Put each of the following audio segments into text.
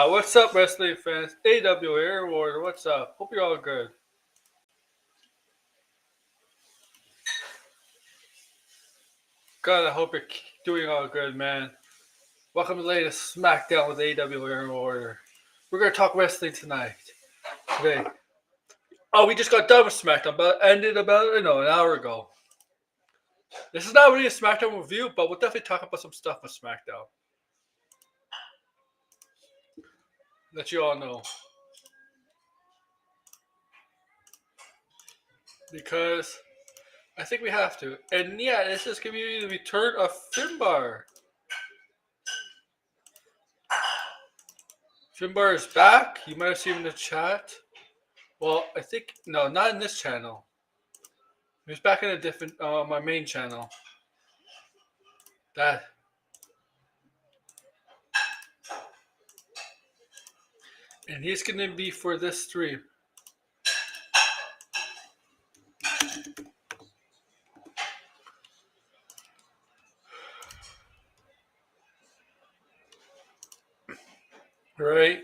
What's up, wrestling fans? AW Air Warrior, what's up? Hope you're all good. God, I hope you're doing all good, man. Welcome to the latest SmackDown with AW Air Warrior. We're gonna talk wrestling tonight. Today. Oh, we just got done with SmackDown, but ended about an hour ago. This is not really a SmackDown review, but we'll definitely talk about some stuff with SmackDown. Let you all know. Because I think we have to. And yeah, this is going to be the return of Finbar. Finbar is back. You might have seen him in the chat. Well, I think, no, not in this channel. He was back in a different, my main channel. That. And he's going to be for this stream. Right?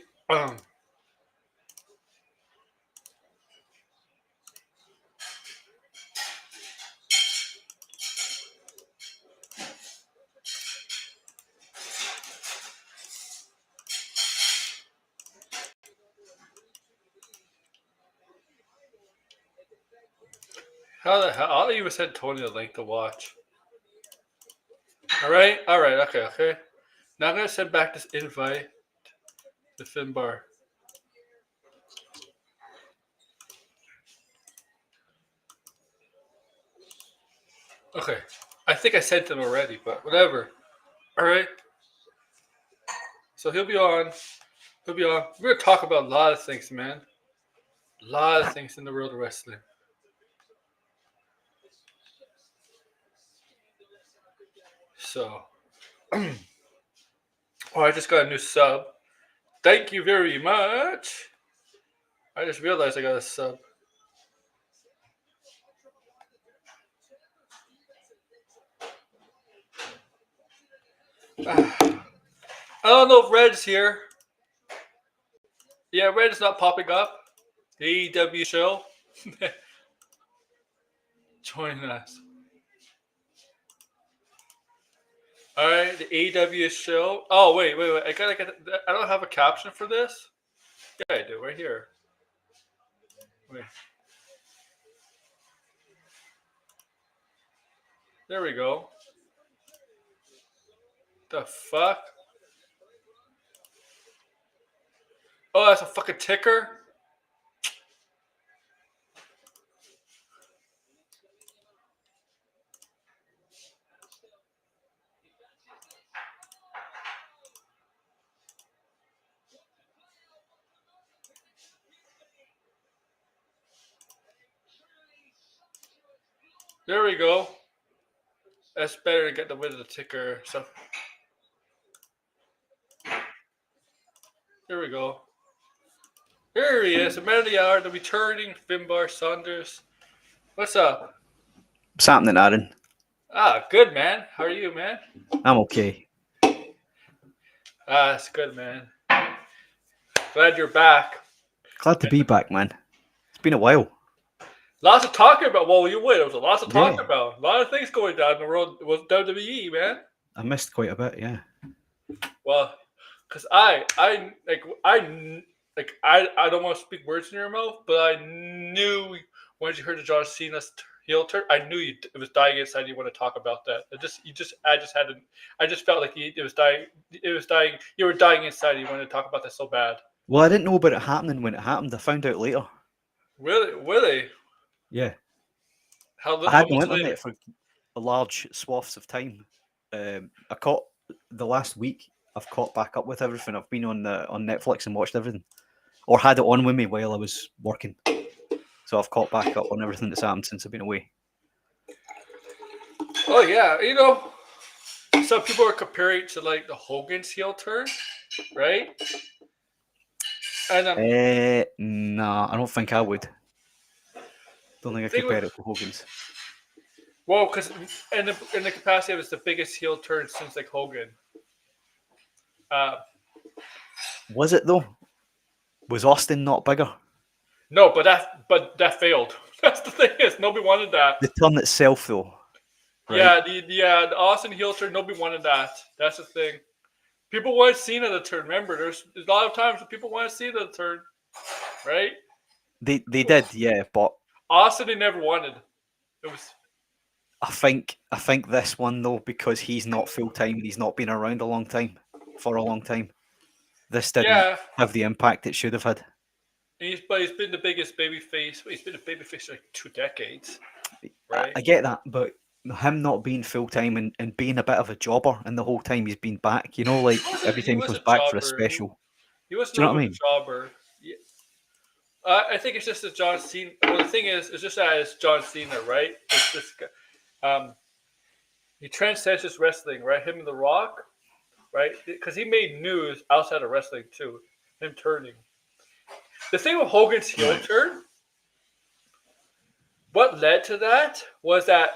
How the hell? I'll even send Tony the link to watch. Alright, okay. Now I'm going to send back this invite to Finbar. Okay. I think I sent him already, but whatever. Alright. So he'll be on. We're going to talk about a lot of things, man. A lot of things in the world of wrestling. So. Oh, I just got a new sub. Thank you very much. I just realized I got a sub. I don't know if Red's here. Yeah, Red is not popping up. The AEW show. Join us. Alright, the AEW show. Oh, wait. I gotta get. I don't have a caption for this. Yeah, I do. Right here. Wait. There we go. The fuck? Oh, that's a fucking ticker? There we go. That's better to get rid of the ticker. So here we go. Here he is, the man of the hour, the returning Finbar Saunders. What's up? What's happening, Aaron? Good, man. How are you, man? I'm okay. That's good, man. Glad you're back. Glad to be back, man. It's been a while. Lots of talking about. Well, you win. There was lots of talking about. A lot of things going down the road with WWE, man. I missed quite a bit, yeah. Well, because I don't want to speak words in your mouth, but I knew when you heard the John Cena's heel turn, I knew it was dying inside. You want to talk about that? I just felt like it was dying. It was dying. You were dying inside. You wanted to talk about that so bad. Well, I didn't know about it happening when it happened. I found out later. Really? Yeah. How, I how had no much later? internet for large swaths of time. I caught the last week. I've caught back up with everything. I've been on Netflix and watched everything, or had it on with me while I was working. So I've caught back up on everything that's happened since I've been away. Oh yeah, some people are comparing it to like the Hogan's heel turn, right? And Nah, I don't think I would. Don't think I thing compare with, it to Hogan's. well, because in the capacity, it was the biggest heel turn since like Hogan. Uh, Was it though? Was Austin not bigger? no, but that failed. That's the thing is nobody wanted that. The turn itself, though, right? Yeah, the Austin heel turn, nobody wanted that. That's the thing. People want Cena to turn. Remember, there's a lot of times when people want Cena to turn, right? They did, yeah, but Austin, they never wanted. It was I think this one though, because he's not full time and he's not been around for a long time. This didn't yeah. have the impact it should have had. But he's been the biggest babyface. He's been a babyface for like 2 decades, right? I get that, but him not being full time and being a bit of a jobber and the whole time he's been back, like every He time he was goes a back for a jobber. special. He was Do you know no what I good mean? jobber. Yeah. I think it's just that John Cena. Well, the thing is, it's just that it's John Cena, right? It's this guy. He transcends his wrestling, right? Him and The Rock, right? Because he made news outside of wrestling too. Him turning. The thing with Hogan's heel turn, what led to that was that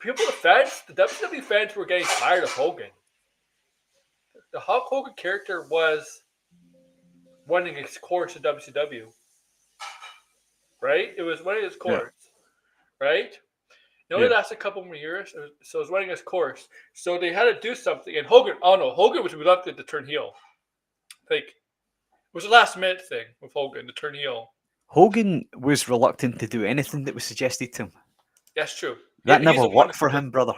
the WWE fans were getting tired of Hogan. The Hulk Hogan character was running its course in WCW, right? It was running its course, right? It only lasted a couple more years, so it was running its course. So they had to do something. And Hogan was reluctant to turn heel. Like, it was a last minute thing with Hogan to turn heel. Hogan was reluctant to do anything that was suggested to him. That's true. That never worked for him, brother.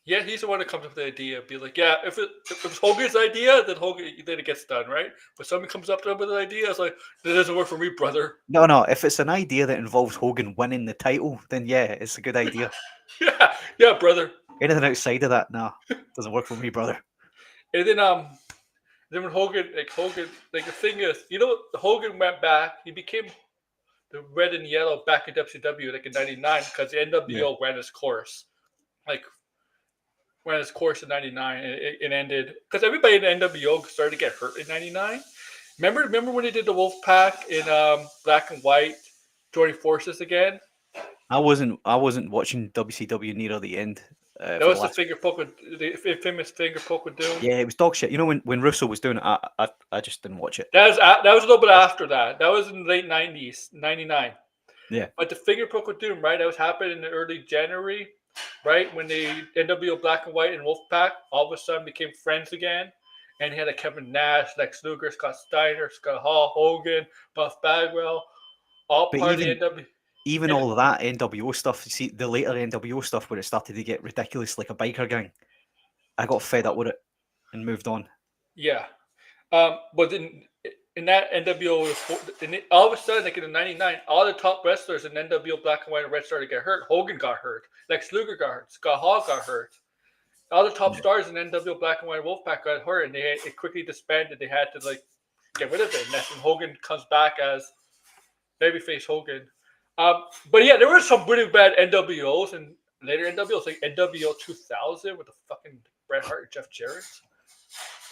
Yeah, he's the one that comes up with the idea. Be like, yeah, if it's Hogan's idea, then it gets done, right? But somebody comes up to him with an idea, it's like, that doesn't work for me, brother. No. If it's an idea that involves Hogan winning the title, then yeah, it's a good idea. yeah, brother. Anything outside of that, doesn't work for me, brother. And then when Hogan, the thing is, Hogan went back. He became the red and yellow back in WCW, like in '99, because the NWO ran its course, ran its course in '99, and it ended because everybody in the NWO started to get hurt in '99. Remember when they did the Wolfpack in black and white, joining forces again? I wasn't watching WCW near the end. That was the famous finger poke with Doom. Yeah, it was dog shit. When Russo was doing it, I just didn't watch it. That was a little bit after that. That was in the late '90s, '99. Yeah. But the finger poke with Doom, right? That was happening in the early January, right? When the NWO Black and White and Wolfpack all of a sudden became friends again. And he had Kevin Nash, Lex Luger, Scott Steiner, Scott Hall, Hogan, Buff Bagwell, all part of the NWO. Even all of that NWO stuff, see, the later NWO stuff where it started to get ridiculous like a biker gang, I got fed up with it and moved on. Yeah. But then in that NWO, all of a sudden, like in the '99, all the top wrestlers in NWO Black and White and Red started to get hurt. Hogan got hurt. Lex Luger got hurt. Scott Hall got hurt. All the top stars in NWO Black and White Wolfpack got hurt, and it quickly disbanded. They had to get rid of it. And that's when Hogan comes back as babyface Hogan. But yeah, there were some really bad NWOs and later NWOs, like NWO 2000 with the fucking Bret Hart and Jeff Jarrett.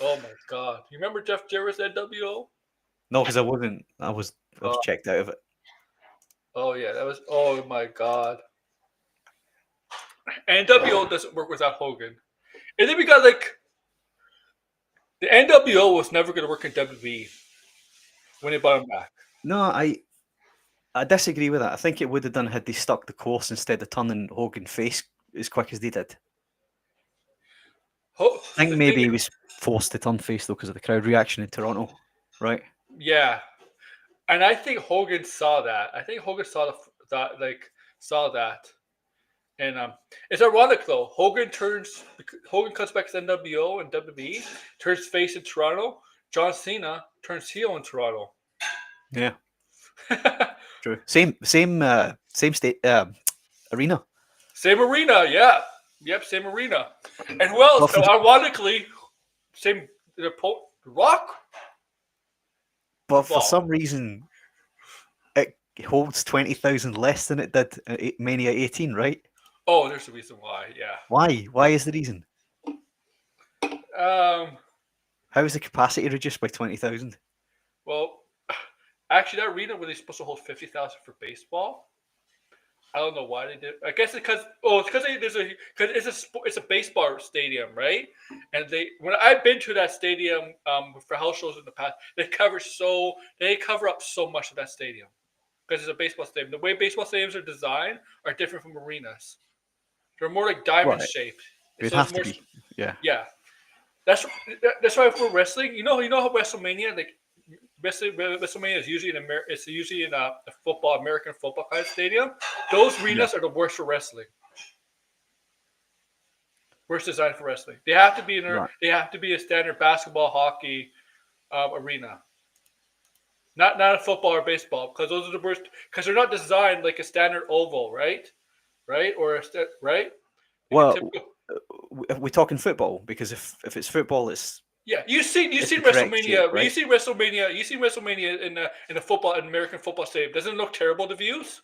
Oh my god, you remember Jeff Jarrett's NWO? No, because I was checked out of it. Oh yeah, that was. Oh my god. NWO doesn't work without Hogan, and then we got the NWO was never going to work in WWE when they brought him back. No, I disagree with that. I think it would have done had they stuck the course instead of turning Hogan face as quick as they did. I think maybe he was forced to turn face though because of the crowd reaction in Toronto, right? Yeah, and I think Hogan saw that. I think Hogan saw that, and it's ironic though. Hogan comes back to NWO and WWE, turns face in Toronto. John Cena turns heel in Toronto. Yeah. True. Same state arena. Same arena, yeah. Yep, same arena. And who else? Well, for- Ironically, same the Rock. But for Well, some reason, it holds 20,000 less than it did at Mania 18, right? oh, there's a reason why. Yeah. Why? Why is the reason? Um. How is the capacity reduced by 20,000? Well, actually, that arena was supposed to hold 50,000 for baseball. I don't know why they did. I guess it's because it's a baseball stadium, right? And when I've been to that stadium for house shows in the past, they cover up so much of that stadium because it's a baseball stadium. The way baseball stadiums are designed are different from arenas. They're more like diamond Right. shaped. It'd So have it's to more, be. Yeah. yeah. That's why for wrestling, you know how WrestleMania WrestleMania is usually it's usually in a American football kind of stadium. Those arenas are the worst for wrestling. Worst designed for wrestling. They have to be Right. They have to be a standard basketball, hockey arena. Not a football or baseball because those are the worst because they're not designed like a standard oval, right? Right or right? Like Well, typical, we're talking football because if it's football, it's yeah, you've seen the correct WrestleMania. shape, right? You've seen WrestleMania in the football in American football stadium. Doesn't it look terrible to views?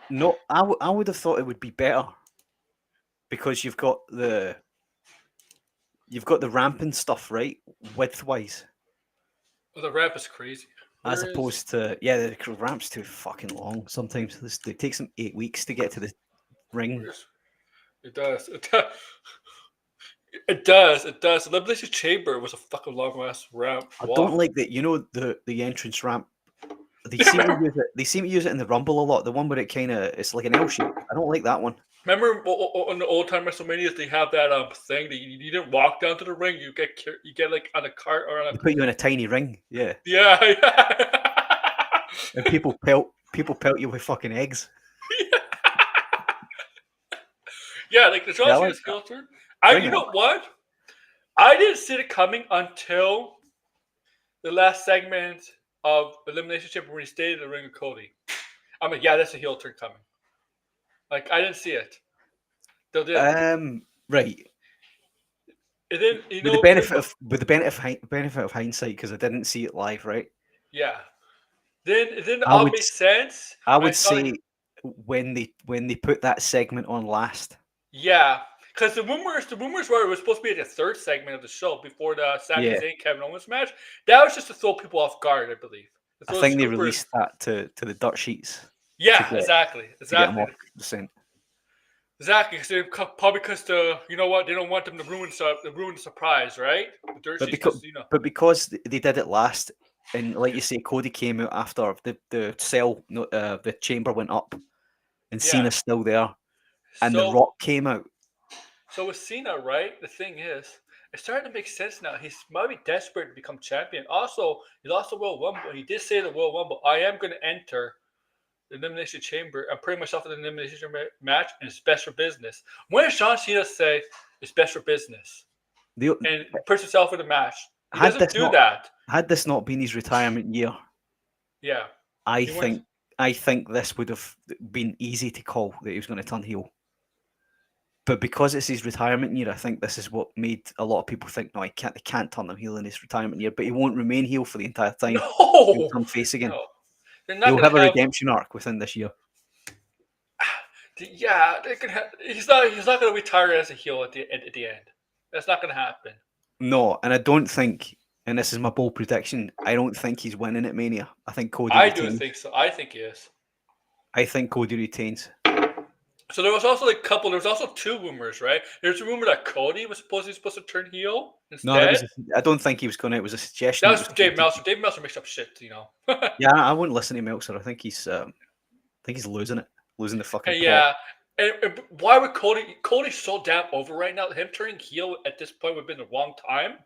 No, I would have thought it would be better because you've got the ramp and stuff, right? Width-wise, Well, the ramp is crazy. as Where is- opposed to the ramp's too fucking long. Sometimes it takes them 8 weeks to get to the ring. where's- It does. It does. It does. It does. The Elimination Chamber was a fucking long ass ramp. I don't like that. You know the entrance ramp. They seem to use it. They seem to use it in the Rumble a lot. The one where it kind of it's like an L shape. I don't like that one. Remember on the old time WrestleManias, they have that thing that you didn't walk down to the ring. You get like on a cart or on They a put you in a tiny ring, yeah, yeah. and people pelt you with fucking eggs. Yeah, like there's Yeah, I also like this heel turn. You it know what? I didn't see it coming until the last segment of Elimination Chamber when he stayed in the ring with Cody. I'm like, yeah, that's a heel turn coming. Like I didn't see it. They did. Right. And then you With know the benefit of hindsight, because I didn't see it live, right? yeah. Then it I all would makes sense. I would saw, say when they put that segment on last. yeah, because the rumors were it was supposed to be the third segment of the show before the Sami Yeah. Zayn Kevin Owens match. That was just to throw people off guard, I believe. To I throw think they scoopers- released that to the dirt sheets Yeah, to get- exactly. to get them off the scent. Exactly, probably because you know what, they don't want them to ruin the surprise, right? The dirt But sheets, because, just, you know. but because they did it last, and like you say, Cody came out after the chamber went up, and Yeah. Cena's still there, and so, The Rock came out. So with Cena, right? The thing is, it's starting to make sense now. He's might be desperate to become champion. Also, he lost the Royal Rumble. He did say the Royal Rumble, I am going to enter the Elimination Chamber and put myself in the Elimination Chamber match, and it's best for business. When did John Cena say it's best for business The, and puts himself in the match? He Had doesn't this do not- that. had this not been his retirement year, Yeah. I He went- think this would have been easy to call that he was going to turn heel. But because it's his retirement year, I think this is what made a lot of people think, no, they can't turn him heel in his retirement year. But he won't remain heel for the entire time. He'll No. turn face again. No. They're not He'll gonna have a redemption arc within this year. Yeah, they can he's not going to retire as a heel at the end. That's not going to happen. No, and I don't think, and this is my bold prediction, I don't think he's winning at Mania. I think Cody I retains. do think so. I think he is. I think Cody retains. So there was also there was also two rumors, right? There's a rumor that Cody was supposed to turn heel instead. No, I don't think he was going to. It was a suggestion. That was Dave Meltzer. Dave Meltzer makes up shit, you know. Yeah, I wouldn't listen to Meltzer. I think he's losing it, losing the fucking. And yeah. And why would Cody's so damn over right now? Him turning heel at this point would have been the wrong time.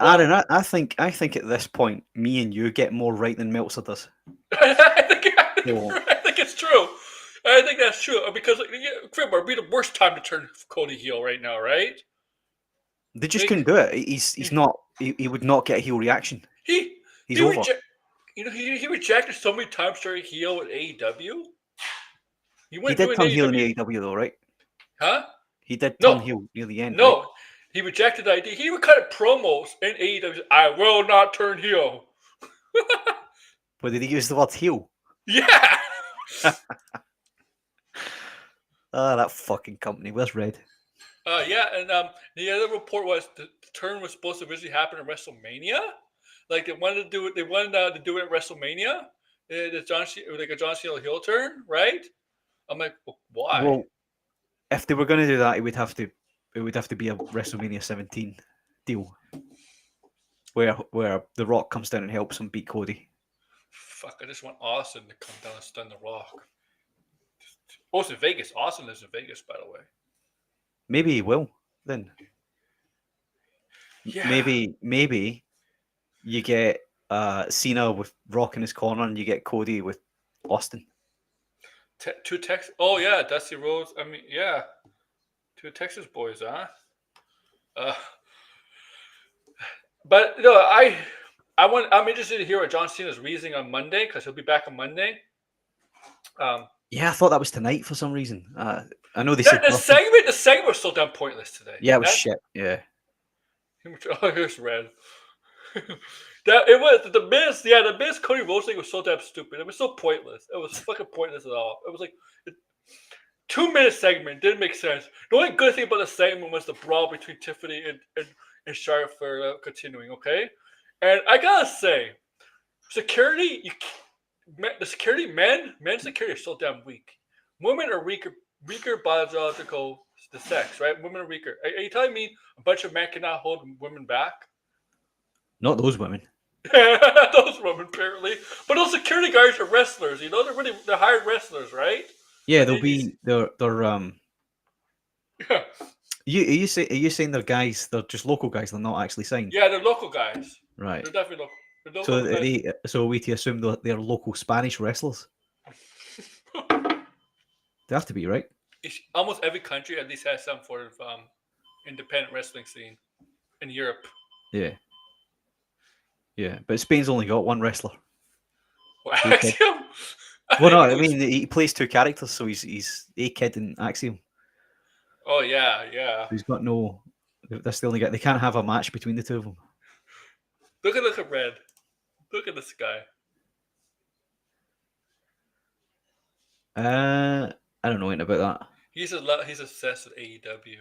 Aaron, I think at this point, me and you get more right than Meltzer does. I think it's true. I think that's true because it would be the worst time to turn Cody heel right now, right? They just couldn't do it. He's not. He would not get a heel reaction. He's He's over. he rejected so many times during heel with AEW. He He went did doing turn heel in AEW, AEW though, right? huh? He did turn No, heel near the end, right? no. He rejected the idea. He would cut promos in AEW. I will not turn heel. But did he use the word heel? Yeah. Ah, that fucking company. Where's Red? Yeah, and the other report was the turn was supposed to originally happen at WrestleMania. Like they wanted to do it. They wanted to do it at WrestleMania. The like a John Cena heel turn, right? I'm like, well, why? Well, if they were going to do that, it would have to be a WrestleMania 17 deal, where The Rock comes down and helps him beat Cody. Fuck! I just want Austin to come down and stun the Rock. Oh, it's in Vegas. Austin lives in Vegas, by the way. Maybe he will then. Yeah. Maybe you get Cena with Rock in his corner, and you get Cody with Austin. Two Texas. Oh yeah, Dusty Rhodes. I mean, yeah, two Texas boys, huh? But no, I'm interested to hear what John Cena's reasoning on Monday because he'll be back on Monday. Yeah, I thought that was tonight for some reason. I know they The said nothing. segment was so damn pointless today. Yeah, it was shit. Yeah. Oh, here's Red. That it was the Miz. Yeah, the Miz Cody Rhodes thing was so damn stupid. It was so pointless. It was fucking pointless at all. It was like 2 minute segment didn't make sense. The only good thing about the segment was the brawl between Tiffany and Charlotte Flair continuing. Okay, and I gotta say, security. The security men's security is so damn weak. Women are weaker biological the sex, right? Women are weaker. Are you telling me a bunch of men cannot hold women back? Not those women. Those women apparently, but those security guards are wrestlers. You know, they're hired wrestlers, right? Yeah, But they're Yeah, Are you saying they're guys? They're just local guys. They're not actually signed. yeah, they're local guys. Right. They're definitely local. They're So local guys. so are we to assume they're local Spanish wrestlers? They have to be, right? Almost every country at least has some sort of independent wrestling scene in Europe. Yeah. Yeah, but Spain's only got one wrestler. Well, Okay. Axiom? Well, no, I think it was- mean he plays two characters, so he's A-Kid and Axiom. Oh yeah, yeah. He's got no. That's the only guy. They can't have a match between the two of them. Look at Red. Look at this guy. I don't know anything about that. He's obsessed with AEW.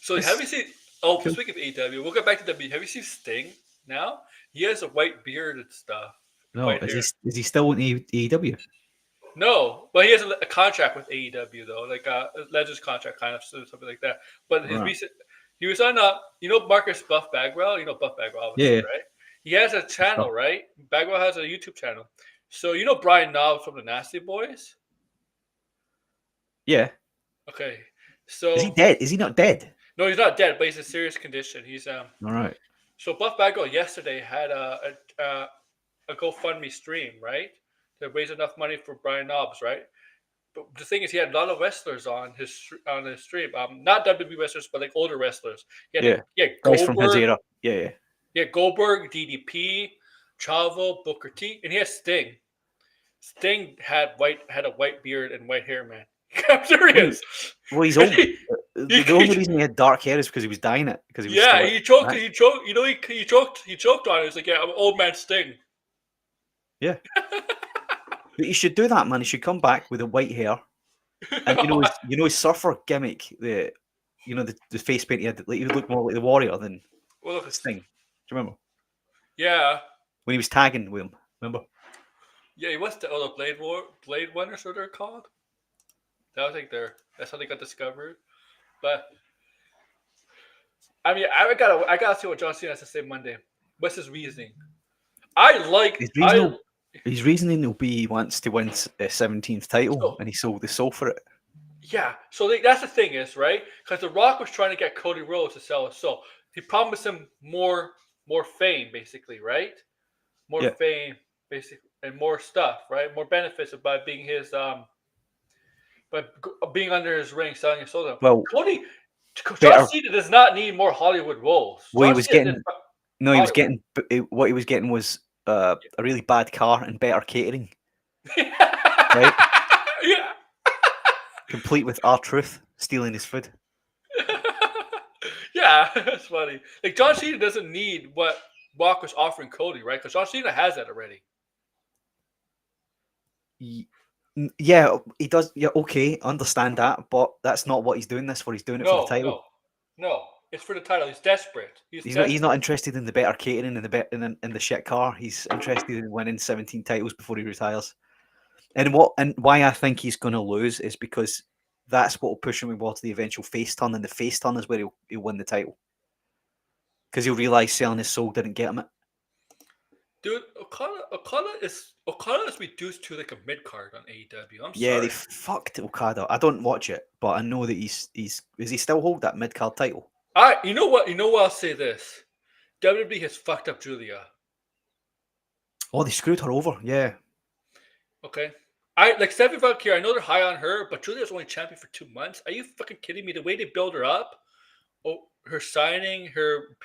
So It's- have you seen? Oh, cool. speaking of AEW, we'll get back to W. Have you seen Sting? Now he has a white beard and stuff. No, White is hair. he still in AEW? No, but he has a contract with AEW though, like a Legends contract kind of something like that. But his Right. recent, he was on Marcus Buff Bagwell. You know Buff Bagwell, obviously, Yeah. right? He has a channel, right? Bagwell has a YouTube channel. So you know Brian Knobbs from the Nasty Boys. Yeah. Okay, so Is he dead? Is he not dead? no, he's not dead, but he's in serious condition. He's All right. So Buff Bagwell yesterday had a GoFundMe stream, right, to raise enough money for Brian Knobbs, right? But the thing is, he had a lot of wrestlers on his stream. Not WWE wrestlers, but like older wrestlers. Yeah. Yeah, Guys from his Goldberg. era. Yeah. Yeah, Goldberg, DDP, Chavo, Booker T, and he has Sting. Sting had a white beard and white hair, man. I'm serious. Well, he's old. He- The only reason he had dark hair is because he was dyeing it. Because he was yeah, still- he choked. Right. He choked. You know, he choked on it. It's like, yeah, I'm old man Sting. Yeah. But he should do that, man. He should come back with a white hair, and his surfer gimmick. The face paint he had. Like, he would look more like the Warrior than Well, look, Sting. Do you remember yeah. when he was tagging with him? Remember? Yeah, he was the Blade Runners, what they're called. That's how they got discovered. But I mean, I gotta see what John Cena has to say Monday. What's his reasoning? His reasoning will be he wants to win a 17th title, So- and he sold his soul for it. Yeah, so that's the thing is, right? Because The Rock was trying to get Cody Rhodes to sell his soul. He promised him more fame, basically, right? More Yeah. fame, basically, and more stuff, right? More benefits by being his being under his ring, selling his soul. to him. Well, John better- Cena does not need more Hollywood roles. Well, he John was Cena getting- did- No, he was Hollywood. getting. What he was getting was a really bad car and better catering, Right? Yeah. complete with R-Truth stealing his food. Yeah, that's funny. Like John Cena doesn't need what Walker's offering Cody, right? Because John Cena has that already. Yeah, he does. Yeah, okay, understand that, but that's not what he's doing this for. He's doing it for the title. No. It's for the title. He's desperate. He's not interested in the better catering and in the shit car. He's interested in winning 17 titles before he retires. And why I think he's going to lose is because that's what will push him towards the eventual face turn, and the face turn is where he'll win the title. Because he'll realise selling his soul didn't get him it. Dude, Okada is reduced to like a mid card on AEW. I'm Yeah, sorry. they fucked Okada. I don't watch it, but I know that he's does he still hold that mid card title? You know what? I'll say this. WWE has fucked up Julia. Oh, they screwed her over. Yeah. Okay. I like Stephanie Valkyrie. I know they're high on her, but Julia's only champion for 2 months. Are you fucking kidding me? The way they build her up, her signing, her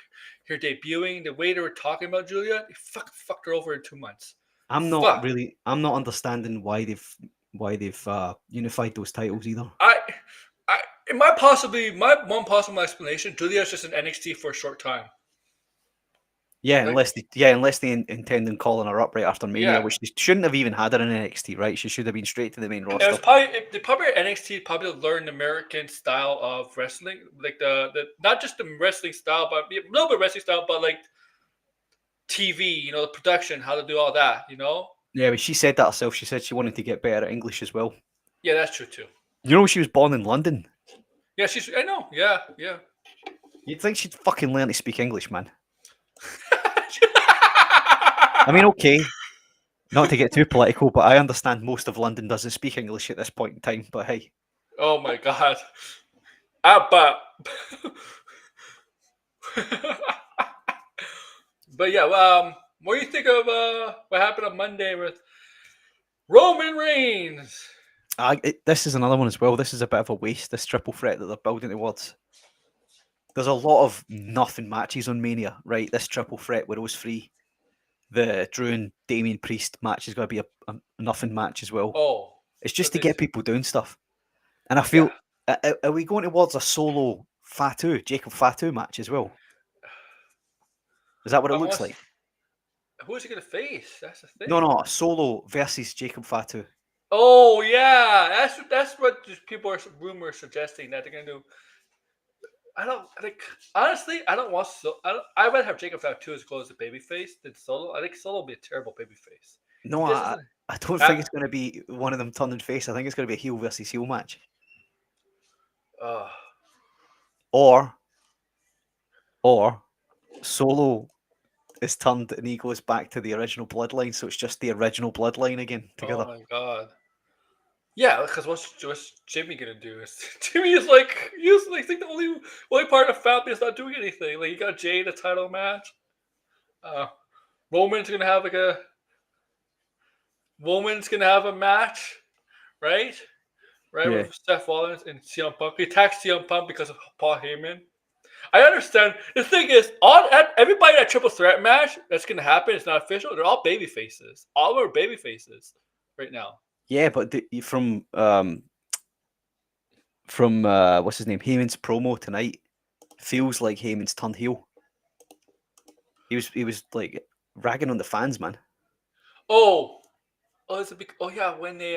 debuting, the way they were talking about Julia, they fucked her over in 2 months. I'm not understanding why they've unified those titles either. My one possible explanation, Julia's just in NXT for a short time. Yeah, Like- unless they intend on calling her up right after Mania, Yeah. which they shouldn't have even had her in NXT, right? She should have been straight to the main It was roster. they probably at NXT probably learned the American style of wrestling, like the not just the wrestling style, but a little bit of wrestling style, but like TV, the production, how to do all that, Yeah, but she said that herself. She said she wanted to get better at English as well. Yeah, that's true too. You know, she was born in London. Yeah, I know. Yeah. You'd think she'd fucking learn to speak English, man. I mean, okay, not to get too political, but I understand most of London doesn't speak English at this point in time. But hey, Oh my god. But yeah, what do you think of what happened on Monday with Roman Reigns? this is another one as well. This is a bit of a waste. This triple threat that they're building towards. There's a lot of nothing matches on Mania, right? This triple threat with those three. The Drew and Damian Priest match is going to be a nothing match as well. Oh, it's just to okay. get people doing stuff. And I feel, are we going towards a solo Jacob Fatu match as well? Is that what it looks like? Who's he going to face? That's the thing. No, a solo versus Jacob Fatu. Oh yeah, that's what rumors suggesting that they're going to do. I don't like. Honestly, I don't want. I would have Jacob Fatu as close as a babyface than Solo. I think Solo would be a terrible babyface. No, I don't think it's going to be one of them turning face. I think it's going to be a heel versus heel match. Or Solo is turned and he goes back to the original bloodline, so it's just the original bloodline again together. Oh my god. Yeah, because what's Jimmy gonna do? Jimmy is like the only part of the family is not doing anything. Like you got Jay in a title match. Roman's gonna have a match, right? Right, Yeah. with Seth Rollins and CM Punk. He attacked CM Punk because of Paul Heyman. I understand. The thing is, everybody in that triple threat match that's gonna happen, it's not official. They're all baby faces. All are baby faces right now. Yeah, but from what's his name, Heyman's promo tonight feels like Heyman's turned heel. He was like ragging on the fans, man. It's a big. Oh yeah, when they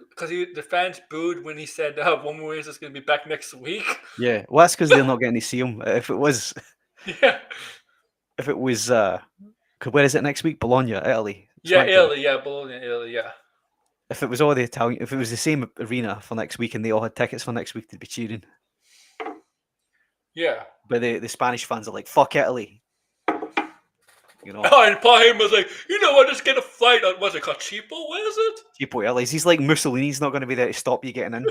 because the fans booed when he said Roman Reigns is going to be back next week. Yeah, well, that's because they're not getting to see him. If it was, where is it next week? Bologna, Italy. Yeah, SmackDown. Italy. Yeah, Bologna, Italy. Yeah. If it was all the Italian, if it was the same arena for next week and they all had tickets for next week, they'd be cheering. Yeah. But the Spanish fans are like, "Fuck Italy." You know. Oh, and Paul Heyman was like, just get a flight on, what's it called, Cheapo? What is it? Cheapo Italy's. He's like Mussolini's not going to be there to stop you getting in.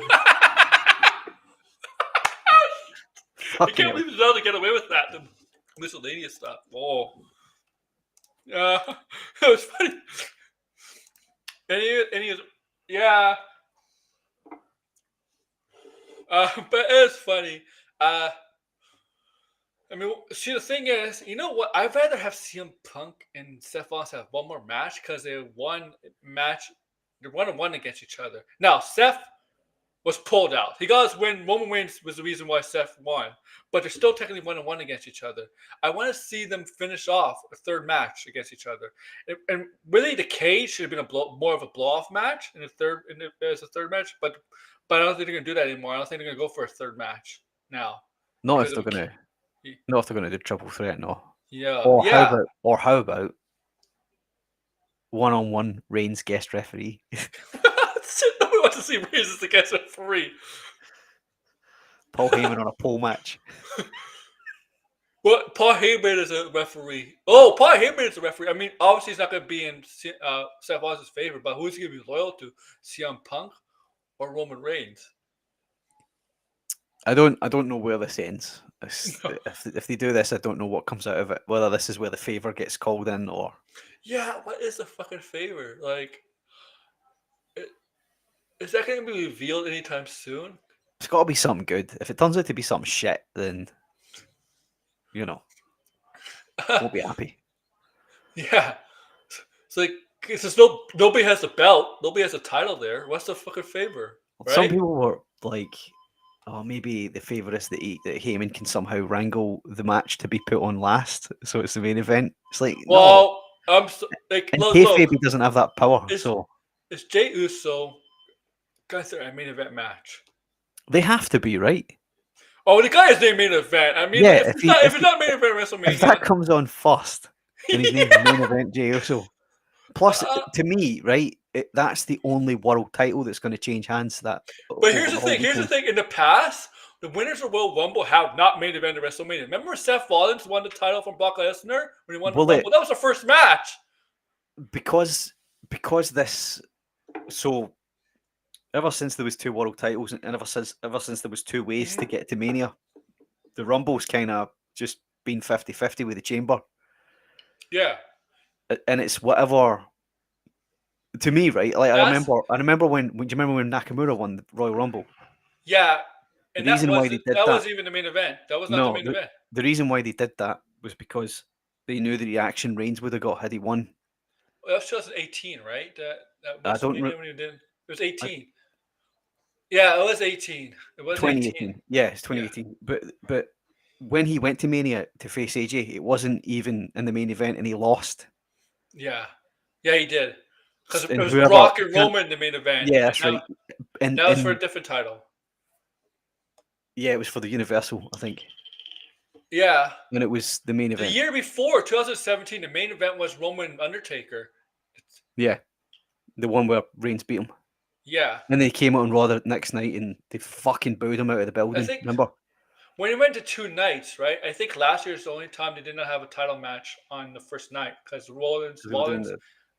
I can't believe he's allowed to get away with that. The Mussolini stuff. Oh. Yeah. It was funny. And he was, yeah. But it was funny. I mean, see, the thing is, you know what? I'd rather have CM Punk and Seth Rollins have one more match because they won match. They're 1-1 against each other. Now, Seth was pulled out. He got his win. Roman Reigns was the reason why Seth won, but they're still technically 1-1 against each other. I want to see them finish off a third match against each other. And really, the cage should have been more of a blow-off match as a third match. But I don't think they're gonna do that anymore. I don't think they're gonna go for a third match now. Not if Because they're of gonna, Ye- not if they're gonna do triple threat. No. Yeah, Or yeah. how about one-on-one Reigns guest referee? Nobody wants to see Reigns as the guest referee. Paul Heyman on a pole match. What? Paul Heyman is a referee. Oh, Paul Heyman is a referee. I mean, obviously he's not going to be in Seth Rollins' favor, but who's he going to be loyal to? CM Punk or Roman Reigns? I don't know where this ends. No. If they do this, I don't know what comes out of it. Whether this is where the favor gets called in, or Yeah, what is the fucking favor? Like, is that going to be revealed anytime soon? it's got to be something good. If it turns out to be some shit, then won't be happy. Yeah. It's like, it's just nobody has a belt. Nobody has a title there. What's the fucking favor? Right? Some people were like, "Oh, maybe the favour is that Heyman can somehow wrangle the match to be put on last, so it's the main event." It's like, no, Well, I'm like, and look, kayfabe he doesn't have that power, It's- so is Jey Uso considered a main event match? they have to be, right? Oh, the guy is named main event. I mean, Yeah, if if it's not main event If that WrestleMania, comes on first, and his name's main event Jey Uso. Plus, Uh, to me, right, that's the only world title that's going to change hands. That, but here's the overall thing. Here's the weekend. thing. In the past, the winners of Royal Rumble have not main evented WrestleMania. Remember Seth Rollins won the title from Brock Lesnar when he won the Well, Rumble? That was the first match. because this. So, ever since there was two world titles, and ever since there was two ways to get to Mania, the Rumble's kind of just been 50-50 with the Chamber. Yeah. And it's whatever. To me, right? Like That's- I remember when. Do you remember when Nakamura won the Royal Rumble? Yeah. And The reason that why wasn't, they did that that- wasn't even the main event. That was not No, the main event. The reason why they did that was because they knew the reaction Reigns would have got had he won. Well, that was 2018, right? That I don't WrestleMania re- when he did. It was 18. Yeah, it was 18. It was 2018. 18. Yeah, it's 2018. But when he went to Mania to face AJ, it wasn't even in the main event, and he lost. Yeah. Yeah, he did. Because it And was whoever- Brock and Roman in the main event. Yeah, that's Now- right. And That was for a different title. yeah, it was for the Universal, I think, Yeah. and it was the main The event. year before, 2017, the main event was Roman Undertaker. Yeah, the one where Reigns beat him, Yeah. and they came out on Raw the next night, and they fucking booed him out of the building. think- Remember? When he went to 2 nights, right? I think last year is the only time they did not have a title match on the first night because Rollins They were doing and the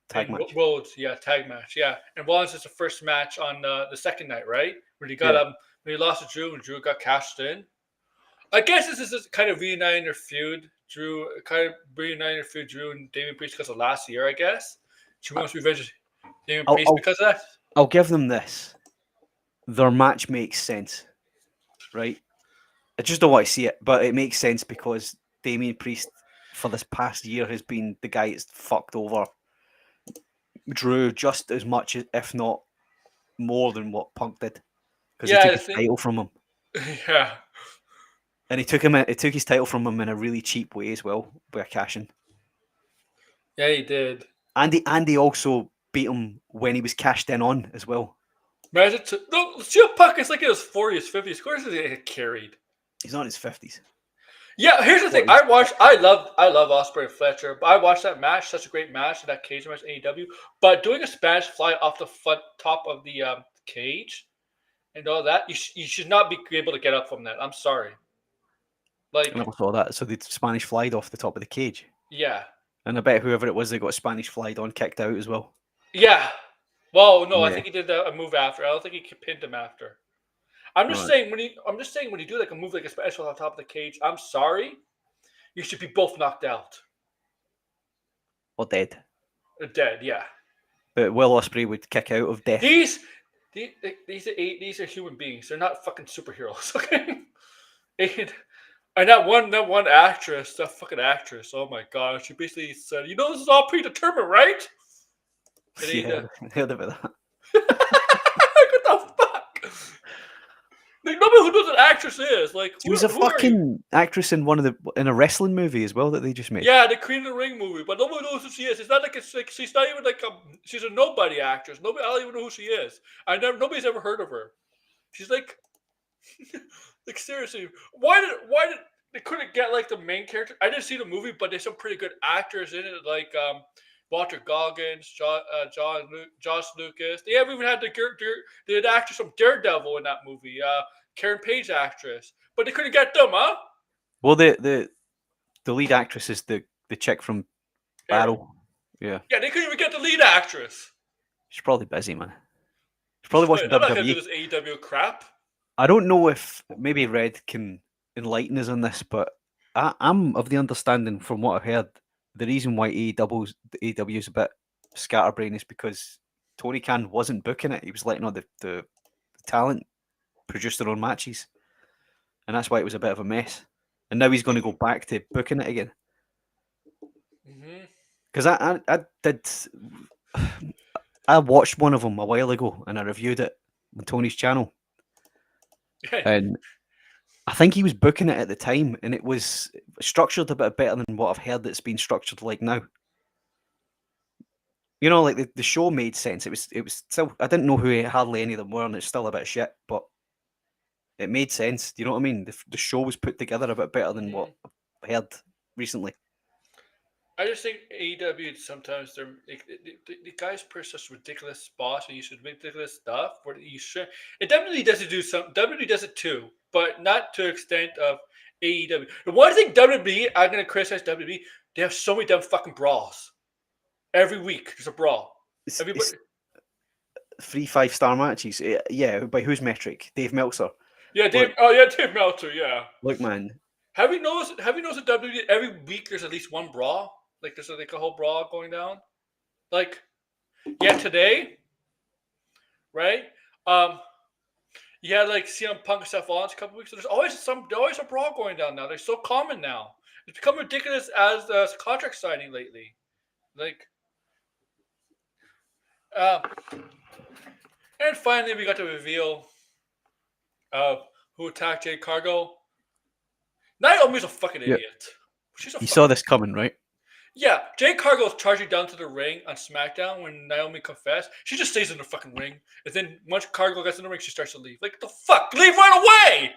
tag match. Rhodes, yeah, tag match, yeah. And Rollins is the first match on the second night, right? When he got Yeah. when he lost to Drew and Drew got cashed in. I guess this is just kind of reuniting their feud. Drew and Damian Priest because of last year, I guess. She wants revenge of Damian I'll- Priest I'll- because of that. I'll give them this. Their match makes sense, right? I just don't want to see it, but it makes sense because Damian Priest for this past year has been the guy that's fucked over Drew just as much as, if not more than what Punk did, because Yeah, he I took his think- title from him, Yeah. and he took his title from him in a really cheap way as well by a cash in. Yeah, he did. And he also beat him when he was cashed in on as well. Imagine no, CM Punk is like in his 40s, 50s. Of course, he get carried. He's not in his 50s. Yeah, here's the thing. I love Ospreay and Fletcher, but I watched that match, such a great match, that cage match in AEW. But doing a Spanish fly off the front top of the cage and all that, you should not be able to get up from that. I'm sorry. Like, I never saw that. So the Spanish flied off the top of the cage. yeah. And I bet whoever it was that got Spanish flied on kicked out as well. Yeah. Well, no, I Yeah. think he did a move after. I don't think he pinned him after. I'm just Alright. saying when you do like a move like a special on top of the cage, I'm sorry. You should be both knocked out. Or dead. Or dead, yeah. But Will Ospreay would kick out of death. These are human beings. They're not fucking superheroes, okay? And And that one actress, that fucking actress, oh my god, she basically said, "You know, this is all predetermined, right?" And then Yeah, heard about that. what the fuck? Like, nobody who knows what an actress is. Like, She was a who are you? fucking actress in in a wrestling movie as well that they just made. Yeah, the Queen of the Ring movie, but nobody knows who she is. It's not like she's not even like she's a nobody actress. Nobody, I don't even know who she is. Nobody's ever heard of her. She's like, like seriously, why did they couldn't get like the main character? I didn't see the movie, but there's some pretty good actors in it, like Walter Goggins, Josh Lucas. They haven't even had the actress from Daredevil in that movie, Karen Page actress, but they couldn't get them, huh? Well, the lead actress is the chick from Arrow. Yeah, Yeah, they couldn't even get the lead actress. she's probably busy, man. She's probably watching I'm not gonna do WWE. this AEW crap. I don't know if maybe Red can enlighten us on this, but I'm of the understanding from what I've heard, the reason why AEW is a bit scatterbrained is because Tony Khan wasn't booking it. He was letting all the talent produce their own matches, and that's why it was a bit of a mess. And now he's going to go back to booking it again. Mm-hmm. Because I did, I watched one of them a while ago and I reviewed it on Tony's channel, and I think he was booking it at the time, and it was structured a bit better than what I've heard it's been structured like now. You know, like the show made sense. It was still, I didn't know who hardly any of them were, and it's still a bit of shit, but it made sense. Do you know what I mean? The show was put together a bit better than what I've heard recently. I just think AEW sometimes the guys push such ridiculous spots and you should ridiculous stuff. Where you should, it definitely does do some. WWE does it too, but not to the extent of AEW. And one thing WWE, I'm gonna criticize WWE. They have so many damn fucking brawls. Every week there's a brawl. Everybody. It's 3 5-star matches. Yeah, by whose metric? Dave Meltzer. Yeah, Dave. Oh yeah, Dave Meltzer. Yeah. Look, man. Have you noticed that WWE every week there's at least one brawl? Like there's like a whole brawl going down. Like, yeah, today, right? You had like CM Punk and Seth Rollins a couple weeks. So there's always a brawl going down now. They're so common now. It's become ridiculous as contract signing lately. Like, and finally we got the reveal of who attacked Jade Cargill. Naomi's a fucking idiot. She's You saw this coming, right? Yeah, Jade Cargill's charging down to the ring on SmackDown when Naomi confessed. She just stays in the fucking ring. And then once Cargill gets in the ring, she starts to leave. Like, the fuck? Leave right away!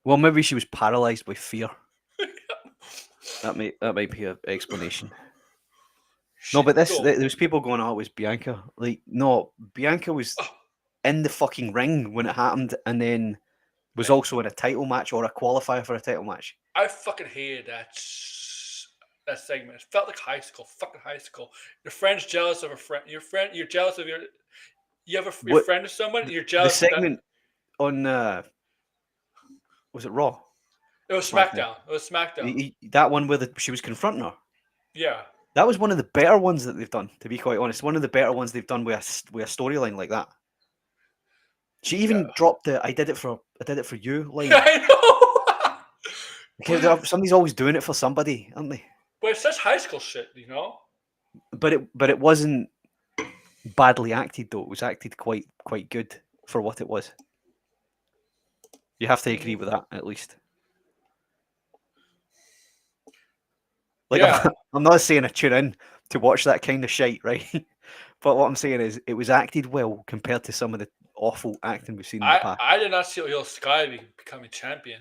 Well, maybe she was paralyzed by fear. That might be an explanation. No, but there was people going, oh, it was Bianca. Like, no, Bianca was in the fucking ring when it happened, and then was also in a title match or a qualifier for a title match. I fucking hated that segment. It felt like high school. Fucking high school. Your friend's jealous of a friend. You're jealous of you have your friend or someone, you're jealous The segment on, was it Raw? It was SmackDown. It was SmackDown. That one where she was confronting her. Yeah. That was one of the better ones that they've done, to be quite honest. One of the better ones they've done with a storyline like that. She even dropped the "I did it for you" line. I know. Somebody's always doing it for somebody, aren't they? But it's such high school shit, you know. But it wasn't badly acted though. It was acted quite good for what it was. You have to agree with that at least. Like, yeah. I'm not saying I tune in to watch that kind of shite, right? But what I'm saying is it was acted well compared to some of the awful acting we've seen in the past. I did not see Io Sky becoming champion.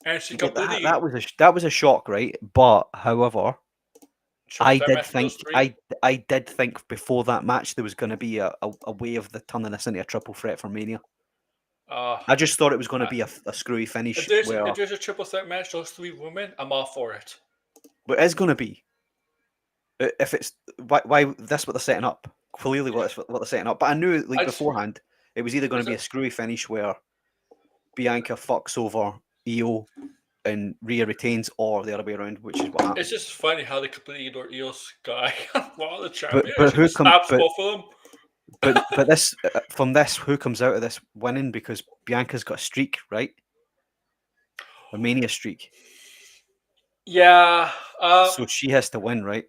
And she completely... that was a shock, right? But however, I did think before that match there was going to be a way of turning this into a triple threat for Mania. I just thought it was going to be a screwy finish. If there's a triple threat match, those three women, I'm all for it. But it is going to be. If it's why that's what they're setting up. Clearly, what they're setting up. But I knew beforehand it was either going to be a screwy finish where Bianca fucks over Io and Rhea retains, or the other way around, which is what happened. It's just funny how they completely ignored Io Sky. Wow, the champion. But who snaps both of them. But this from this, who comes out of this winning? Because Bianca's got a streak, right? a Mania streak. Yeah. So she has to win, right?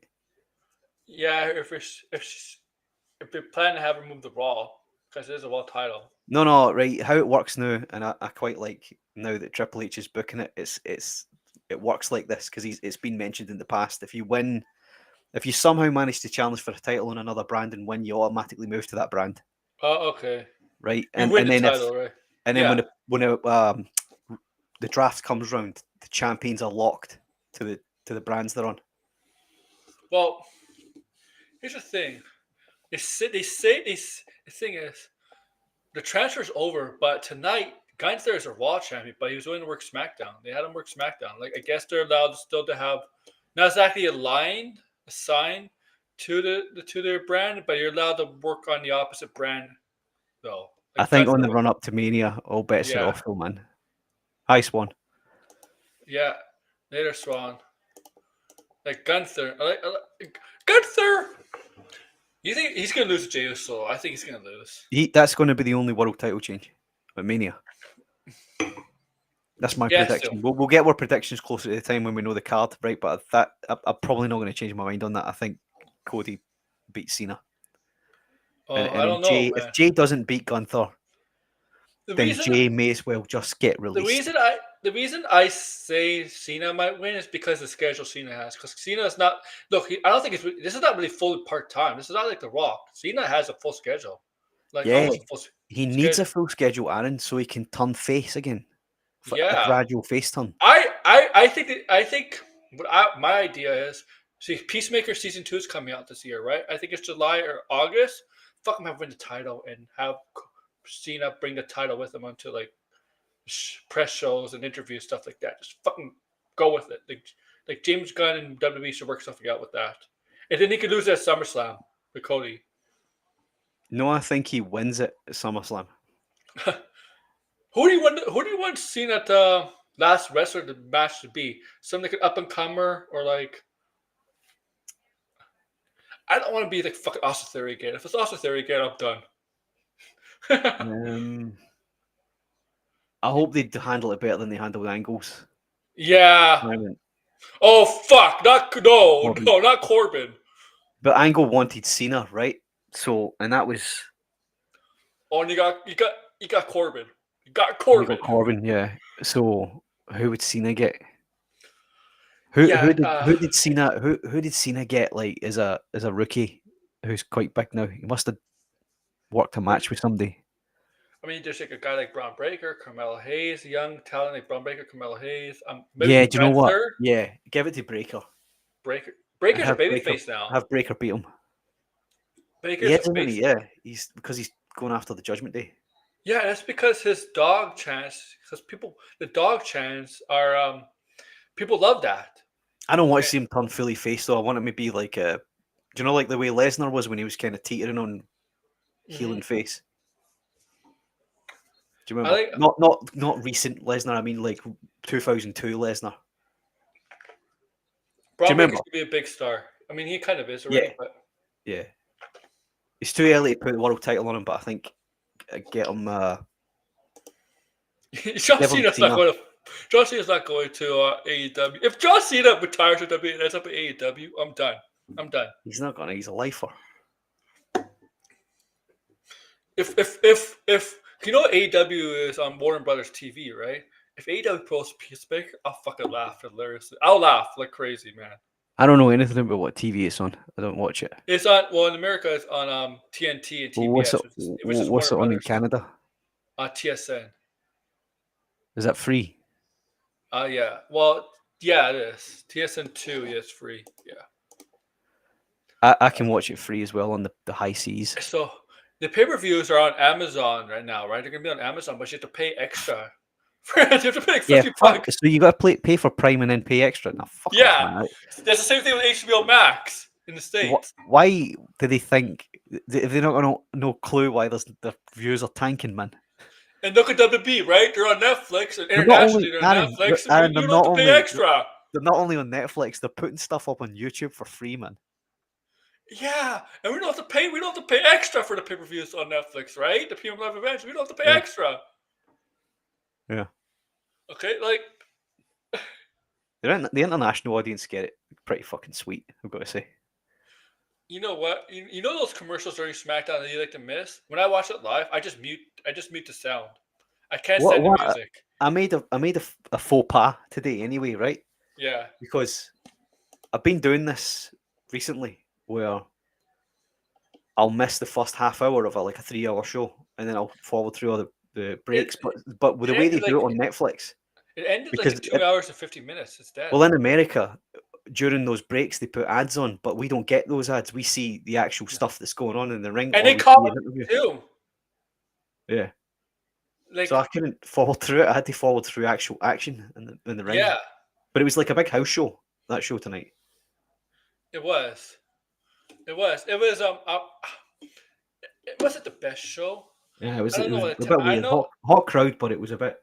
Yeah. If they plan to have her move the Raw, because it is a Raw title. No, right. How it works now, and I quite like now that Triple H is booking it. It works like this because it's been mentioned in the past. If you somehow manage to challenge for a title on another brand and win, you automatically move to that brand, Oh, okay. right? You And win the then title, right? when the draft comes round, the champions are locked to the brands they're on. Well, here's the thing. The thing is, the transfer's over, but tonight Gunther is a Raw champion, but he was willing to work SmackDown. They had him work SmackDown. Like I guess they're allowed still to have not exactly assigned to their brand, but you're allowed to work on the opposite brand though. I Like think on Gunther the was- run up to Mania, all bets are Yeah. off, though, man. Hi, Swan. Yeah, later Swan. Like Gunther, Gunther. You think he's gonna lose to Jey Uso? I think he's gonna lose. That's going to be the only world title change at Mania. That's my Yeah, prediction. still. We'll get our predictions closer to the time when we know the card, right? But I'm probably not going to change my mind on that. I think Cody beats Cena. Oh, And I don't then know, Jay, man. if Jay doesn't beat Gunther, The then reason, Jay may as well just get the released. reason I say Cena might win is because the schedule Cena has. Because Cena is not I don't think this is not really fully part time. This is not like The Rock. Cena has a full schedule, like Yeah. almost a full. He needs a schedule. full schedule, Aaron, so he can turn face again. A Yeah. gradual face turn. I think my idea is see Peacemaker season 2 is coming out this year, right? I think it's July or August. Fuck him, have win the title and have Cena bring the title with him onto like press shows and interviews, stuff like that. Just fucking go with it. Like James Gunn and WWE should work something out with that. And then he could lose at SummerSlam with Cody. No, I think he wins it at SummerSlam. Who do you want Cena at the last wrestler the match to be? Some like an up and comer or like I don't want to be like fucking Austin Theory again. If it's Austin Theory again, I'm done. I hope they handle it better than they handled Angles. Yeah. But Oh fuck! Not Corbin. Angle wanted Cena, right? So, and that was Oh, and you got Corbin. You got you Corbin. got Corbin, yeah. So, who would Cena get? Who did Cena get like as a rookie who's quite big now? He must have worked a match with somebody. I mean, there's like a guy like Braun Breaker, Carmelo Hayes, young talent like Braun Breaker, Carmelo Hayes. Yeah, do you know what? Gunther. Yeah, give it to Breaker. Breaker's a Have babyface now. Have Breaker beat him. Baker's Yeah, a isn't he? face. Yeah, he's going after the Judgment Day. Yeah, that's because his dog chants. Because the dog chants are people love that. I don't want to see him turn fully face though. I want him to be like a, do you know, like the way Lesnar was when he was kind of teetering on heel and face. Do you remember? Not recent Lesnar. I mean, like 2002 Lesnar. Braun remember? Breaker's gonna be a big star. I mean, he kind of is already. Yeah. But Yeah, it's too early to put the world title on him, but I think get him. John Give him Cena's Cena. not going to. John Cena's not going to AEW. If John Cena retires from WWE and ends up at AEW, I'm done. I'm done. He's not gonna. He's a lifer. If you know AEW is on Warner Brothers TV, right? If AEW posts Peacemaker, I'll fucking laugh hilariously. I'll laugh like crazy, man. I don't know anything about what TV it's on. I don't watch it. It's on. Well, in America, it's on TNT and TBS. What's it on in Canada? TSN. Is that free? Yeah. Well, yeah, it is. TSN 2, yeah, it's free. Yeah. I can watch it free as well on the high seas. So the pay-per-views are on Amazon right now, right? They're gonna be on Amazon, but you have to pay extra. You have to pay like Yeah, $50. fuck. So you got to pay for Prime and then pay extra. Nah, fuck off, Yeah. man. That's the same thing with HBO Max in the States. Why do they think if they're not got no clue why the views are tanking, man? And look at WWE, right? They're on Netflix and They're not internationally only- they're on Aaron, Netflix. Aaron, And you they're don't have to not pay only- extra. They're not only on Netflix, they're putting stuff up on YouTube for free, man. Yeah, and we don't have to pay. We don't have to pay extra for the pay-per-views on Netflix, right? The PM Live events. We don't have to pay Yeah. extra. Yeah. Okay, like The international audience get it pretty fucking sweet, I've got to say. You know what? You know those commercials during SmackDown that you like to miss? When I watch it live, I just mute the sound. I can't stand the What music. I made a faux pas today anyway, right? Yeah. Because I've been doing this recently where I'll miss the first half hour of a 3-hour show, and then I'll follow through all the breaks. But with it the way they ended do it like on Netflix, it ended like because at 2 hours and 50 minutes. It's dead. well, in America, during those breaks they put ads on, but we don't get those ads. We see the actual stuff that's going on in the ring, and or they we see call an it interview. too. Yeah. Like So I couldn't follow through it. I had to follow through actual action in the ring. yeah, But it was like a big house show, that show tonight. it was. It was. It was. It wasn't the best show. Yeah, I it don't know was what a to bit I weird. know. Hot crowd, but it was a bit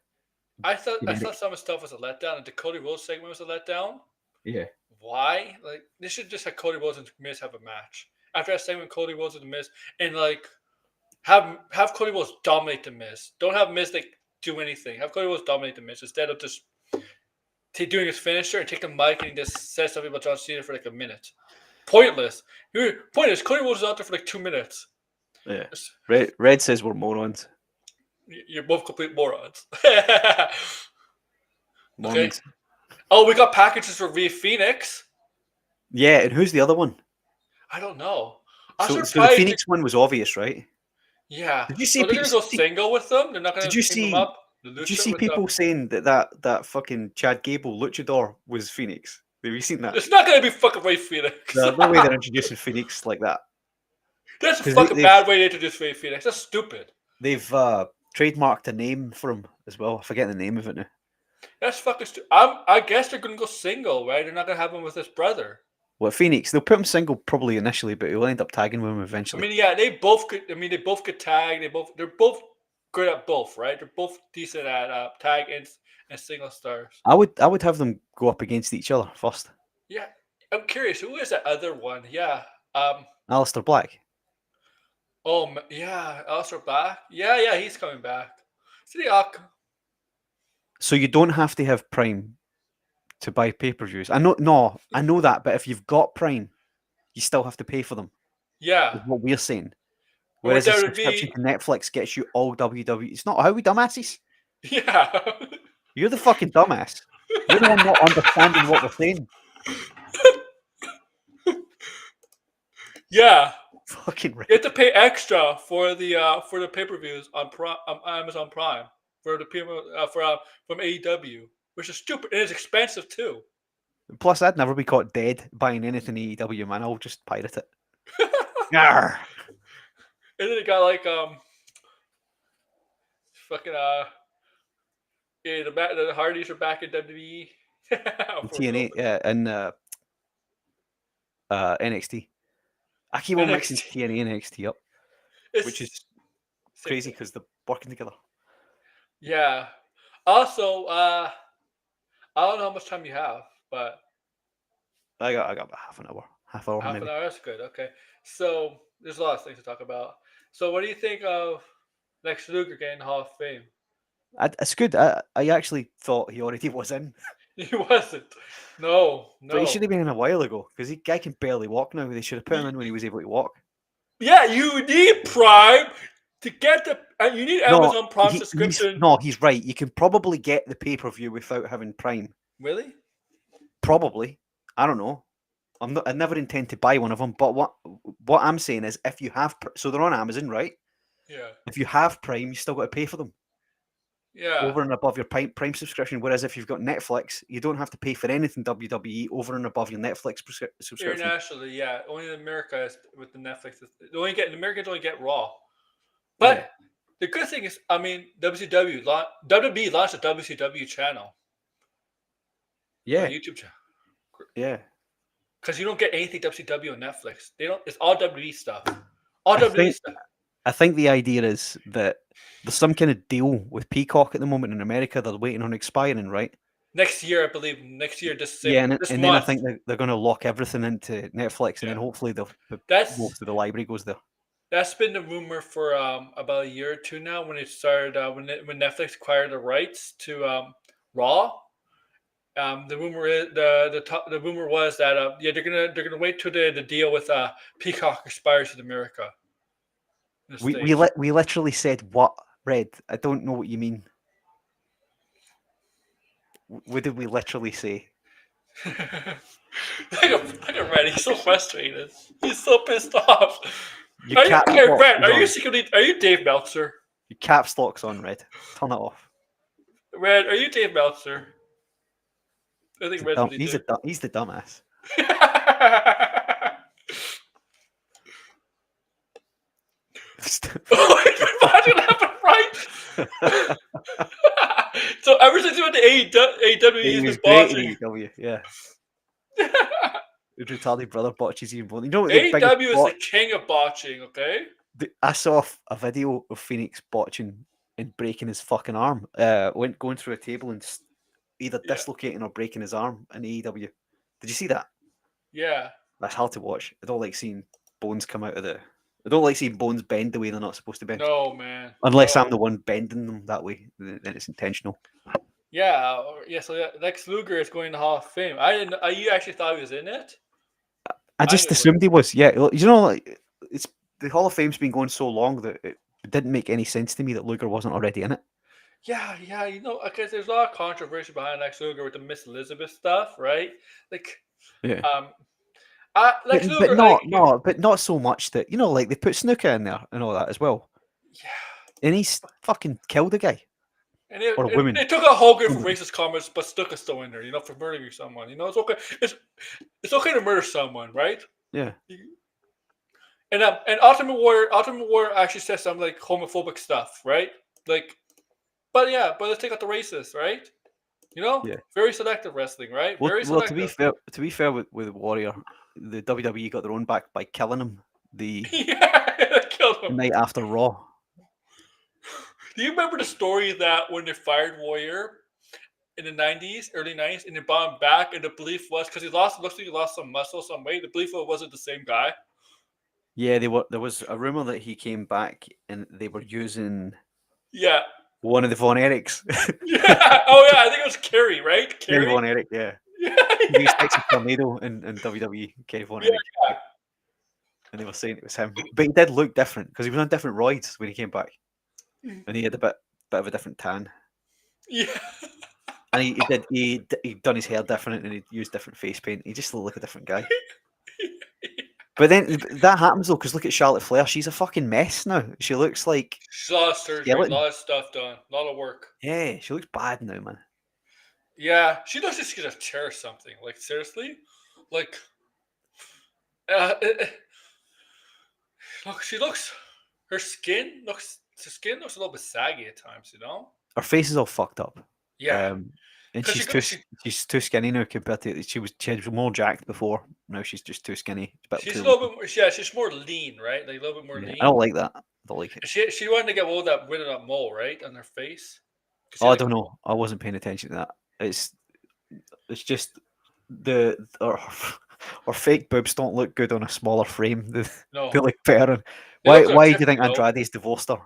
I thought generic. some of the stuff was a letdown, and the Cody Rhodes segment was a letdown. Yeah. Why? Like they should just have Cody Rhodes and Miz have a match after that segment. Cody Rhodes and the Miz, and like have Cody Rhodes dominate the Miz. Don't have Miz like do anything. Have Cody Rhodes dominate the Miz instead of just doing his finisher and take the mic and just say something about John Cena for like a minute. Pointless. Pointless. Cody Rhodes is out there for like 2 minutes. Yeah. Red says we're morons. You're both complete morons. Okay. Morons. Oh, we got packages for Rhea Phoenix. Yeah, and who's the other one? I don't know. I'm So the surprised. Phoenix one was obvious, right? Yeah. Did you see So they're gonna go see- single with them. They're not gonna Did you team them see? up. Did you see people saying that fucking Chad Gable luchador was Phoenix? Have you seen that? It's not gonna be fucking Rhea Phoenix. There's no way they're introducing Phoenix like that. That's a 'Cause fucking they've- bad way to introduce Rhea Phoenix. That's stupid. They've trademarked a name for him as well. I forget the name of it now. That's fucking stupid. I guess they're gonna go single, right? They're not gonna have him with his brother. Well, Phoenix, they'll put him single probably initially, but he'll end up tagging with him I eventually. mean, yeah, they both could. I mean, they both could tag. They're both good at both, right? They're both decent at tag and single stars. I would have them go up against each other first. Yeah, I'm curious. Who is that other one? Yeah. Alistair Black. Oh, yeah. Aleister Black. Yeah. He's coming back. City Hawk. So you don't have to have Prime to buy pay-per-views. I know that, but if you've got Prime, you still have to pay for them. Yeah. Is what we're saying. Or Whereas a WWE subscription to Netflix gets you all WWE. It's not how we dumbasses. Yeah. You're the fucking dumbass. You're the one not understanding what we're saying. Yeah. Fucking right. You have to pay extra for the pay-per-views on Amazon Prime for the from AEW, which is stupid and it's expensive too. Plus, I'd never be caught dead buying anything AEW, man. I'll just pirate it. Yarr. And then it got like fucking yeah, the Hardys are back in WWE. For a TNA, little bit. yeah, and NXT. I keep on mixing NXT. TNA and NXT up, It's which is same crazy thing. because they're working together. Yeah. Also, I don't know how much time you have, but I got about half an hour half maybe. an hour. That's good. Okay. So there's a lot of things to talk about. So what do you think of Lex Luger getting Hall of Fame? It's good. I actually thought he already was in, He wasn't. No. but he should have been in a while ago because the guy can barely walk now. They should have put him in when he was able to walk. Yeah, you need Prime to get the. And you need Amazon Prime subscription. He's right. You can probably get the pay-per-view without having Prime. Really? Probably. I don't know. I never intend to buy one of them. But what I'm saying is, if you have, so they're on Amazon, right? Yeah. If you have Prime, you still got to pay for them Yeah. over and above your Prime subscription. Whereas if you've got Netflix, you don't have to pay for anything WWE over and above your Netflix subscription. Internationally, yeah. Only in America is with the Netflix. The Americans only get Raw. But Yeah. the good thing is, I mean, WWE launched a WCW channel. Yeah, A YouTube channel. yeah. Because you don't get anything WCW on Netflix. They don't. It's all WWE stuff. All I WWE think- stuff. I think the idea is that there's some kind of deal with Peacock at the moment in America. They're waiting on expiring, right? Next year, I believe. Next year, this Yeah, this and then I month. think they're going to lock everything into Netflix, and then Yeah. hopefully That's most of the library goes there. that's been the rumor for about a year or two now. When it started, when Netflix acquired the rights to Raw, The rumor is the rumor was that they're gonna wait till the deal with Peacock expires in America. In the States. We literally said what, Red? I don't know what you mean. What did we literally say? Look at Red. He's so frustrated. He's so pissed off. Your caps lock Red, is on. are you Dave Meltzer? Your caps lock's on, Red. Turn it off. Red, are you Dave Meltzer? I think Red's what he did. He's the dumbass. Imagine having right. So ever since you went to AEW, he's been botching. AEW, yeah. The retarded brother botches even more. You know what? AEW is the king of botching. Okay. I saw a video of Phoenix botching and breaking his fucking arm. Going through a table and either dislocating or breaking his arm in AEW. Did you see that? Yeah. That's hard to watch. I don't like seeing bones come out of the. I don't like seeing bones bend the way they're not supposed to bend. No, man. Unless no. I'm the one bending them that way, then it's intentional. Yeah. So Lex Luger is going to Hall of Fame. I didn't. You actually thought he was in it? I just assumed he was. Yeah, you know, like it's the Hall of Fame's been going so long that it didn't make any sense to me that Luger wasn't already in it. Yeah, you know, because there's a lot of controversy behind Lex Luger with the Miss Elizabeth stuff, right? Like, yeah. Lex Luger, but not so much that like they put Snuka in there and all that as well. Yeah, and he's fucking killed a guy. And or a woman. They took out Hogan for racist comments, but Snuka's still in there, for murdering someone. It's okay. It's okay to murder someone, right? Yeah. And Ultimate Warrior actually says some like homophobic stuff, right? Like, but let's take out the racist, right? Very selective wrestling, right? Well, Very selective. to be fair with Warrior, the WWE got their own back by killing him the killed him. night after Raw. Do you remember the story that when they fired Warrior in the early 90s, and they brought him back, and the belief was because looks like he lost some muscle, some weight. The belief was it wasn't the same guy. Yeah, there was a rumor that he came back and they were using one of the Von Erichs. Yeah. Oh yeah, I think it was Kerry, right? Kerry Von Erich, yeah. Yeah. He used Texas Tornado in WWE, Kerry Von Erich. Yeah. And they were saying it was him. But he did look different because he was on different roids when he came back. And he had a bit of a different tan. Yeah. And he'd done his hair different and he'd used different face paint. He just looked like a different guy. But then that happens though, because look at Charlotte Flair. She's a fucking mess now. She looks like she's a lot of surgery, a lot of stuff done, a lot of work. Yeah, she looks bad now, man. Yeah, she looks like she's gonna tear something. Like seriously, like look, her skin looks a little bit saggy at times. Her face is all fucked up. Yeah. And she's too skinny now compared to she had more jacked before. Now she's just too skinny. She's a little bit more. Yeah, she's more lean, right? Like a little bit more lean. I don't like that. I don't like it. She wanted to get rid of that mole, right, on her face. I don't know. I wasn't paying attention to that. It's just her fake boobs don't look good on a smaller frame. They look better. Why do you think Andrade's divorced her?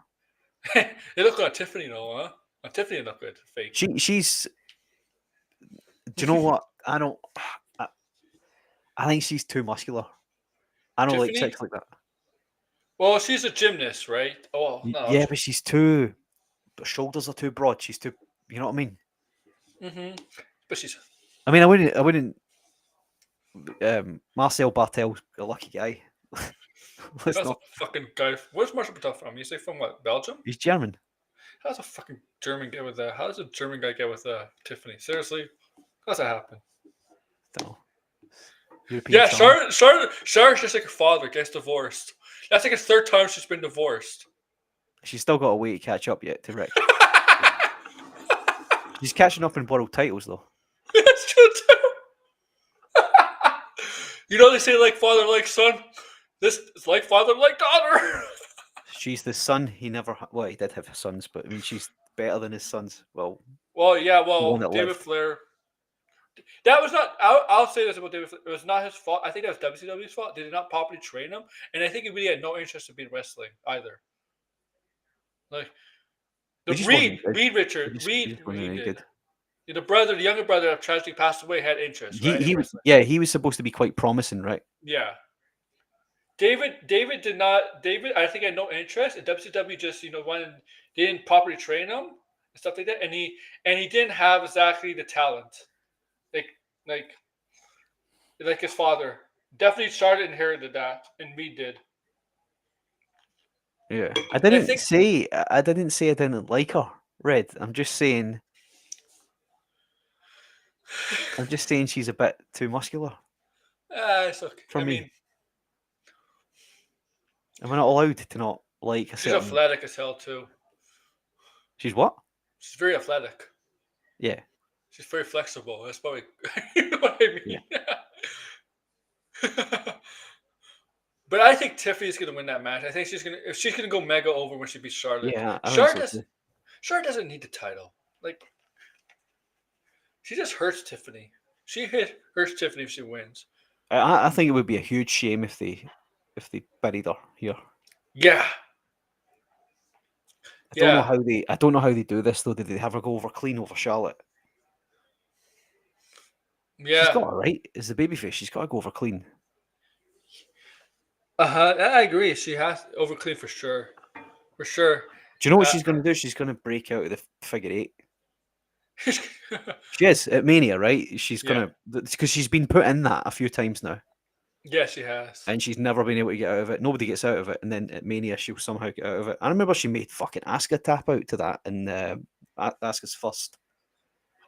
They look good on Tiffany though, huh? On Tiffany look good. Fake. She's. Do you know what? I think she's too muscular. I don't like chicks like that. Well, she's a gymnast, right? Oh no. Yeah, but she's too. Her shoulders are too broad. She's too. You know what I mean? Mm-hmm. But she's. I mean, I wouldn't. Marcel Bartel's a lucky guy. That's a fucking guy. Where's Marcel Bartel from? You say from what? Belgium? He's German. How's a fucking German get with that? How does a German guy get with Tiffany? Seriously, how's that happen? Don't know. Charlotte's just like her father gets divorced. That's like his third time she's been divorced. She's still got a way to catch up yet to Rick. She's catching up in world titles though. That's true too. They say like father, like son. This is like father, like daughter. She's the son he never had. Well, he did have sons, but I mean, she's better than his sons. Well, David Flair. That was not. I'll say this about David Flair. It was not his fault. I think that was WCW's fault. They did not properly train him, and I think he really had no interest in being wrestling either. Like Reed Richards. The younger brother that tragically passed away, had interest, right? He in was wrestling. yeah, he was supposed to be quite promising, right? Yeah. David did not. David, I think, had no interest. And WCW just wanted, they didn't properly train him and stuff like that, and he didn't have exactly the talent, like like like his father. Definitely started inherited that, and Reed did. Yeah. I think I didn't say I didn't like her, Red. I'm just saying she's a bit too muscular it's okay. for I me. mean, Am I not allowed to not like a she's certain... athletic as hell too. She's what? She's very athletic. Yeah. She's very flexible. That's probably you know what I mean. But I think Tiffany's gonna win that match. I think she's gonna go mega over when she beats Charlotte. Yeah, I think Charlotte so doesn't too. Charlotte doesn't need the title. Like, she just hurts Tiffany. Hurts Tiffany if she wins. I think it would be a huge shame if they buried her here. Yeah. I don't know how they do this though. Did they have her go over clean over Charlotte? Yeah. She's got it right. As the babyface, she's got to go over clean. I agree. She has over clean for sure. For sure. Do you know what she's going to do? She's going to break out of the figure eight. She is at Mania, right? She's gonna, because she's been put in that a few times now, Yeah, she has. and she's never been able to get out of it. Nobody gets out of it, and then at Mania she'll somehow get out of it. I remember she made fucking Asuka tap out to that in Asuka's first.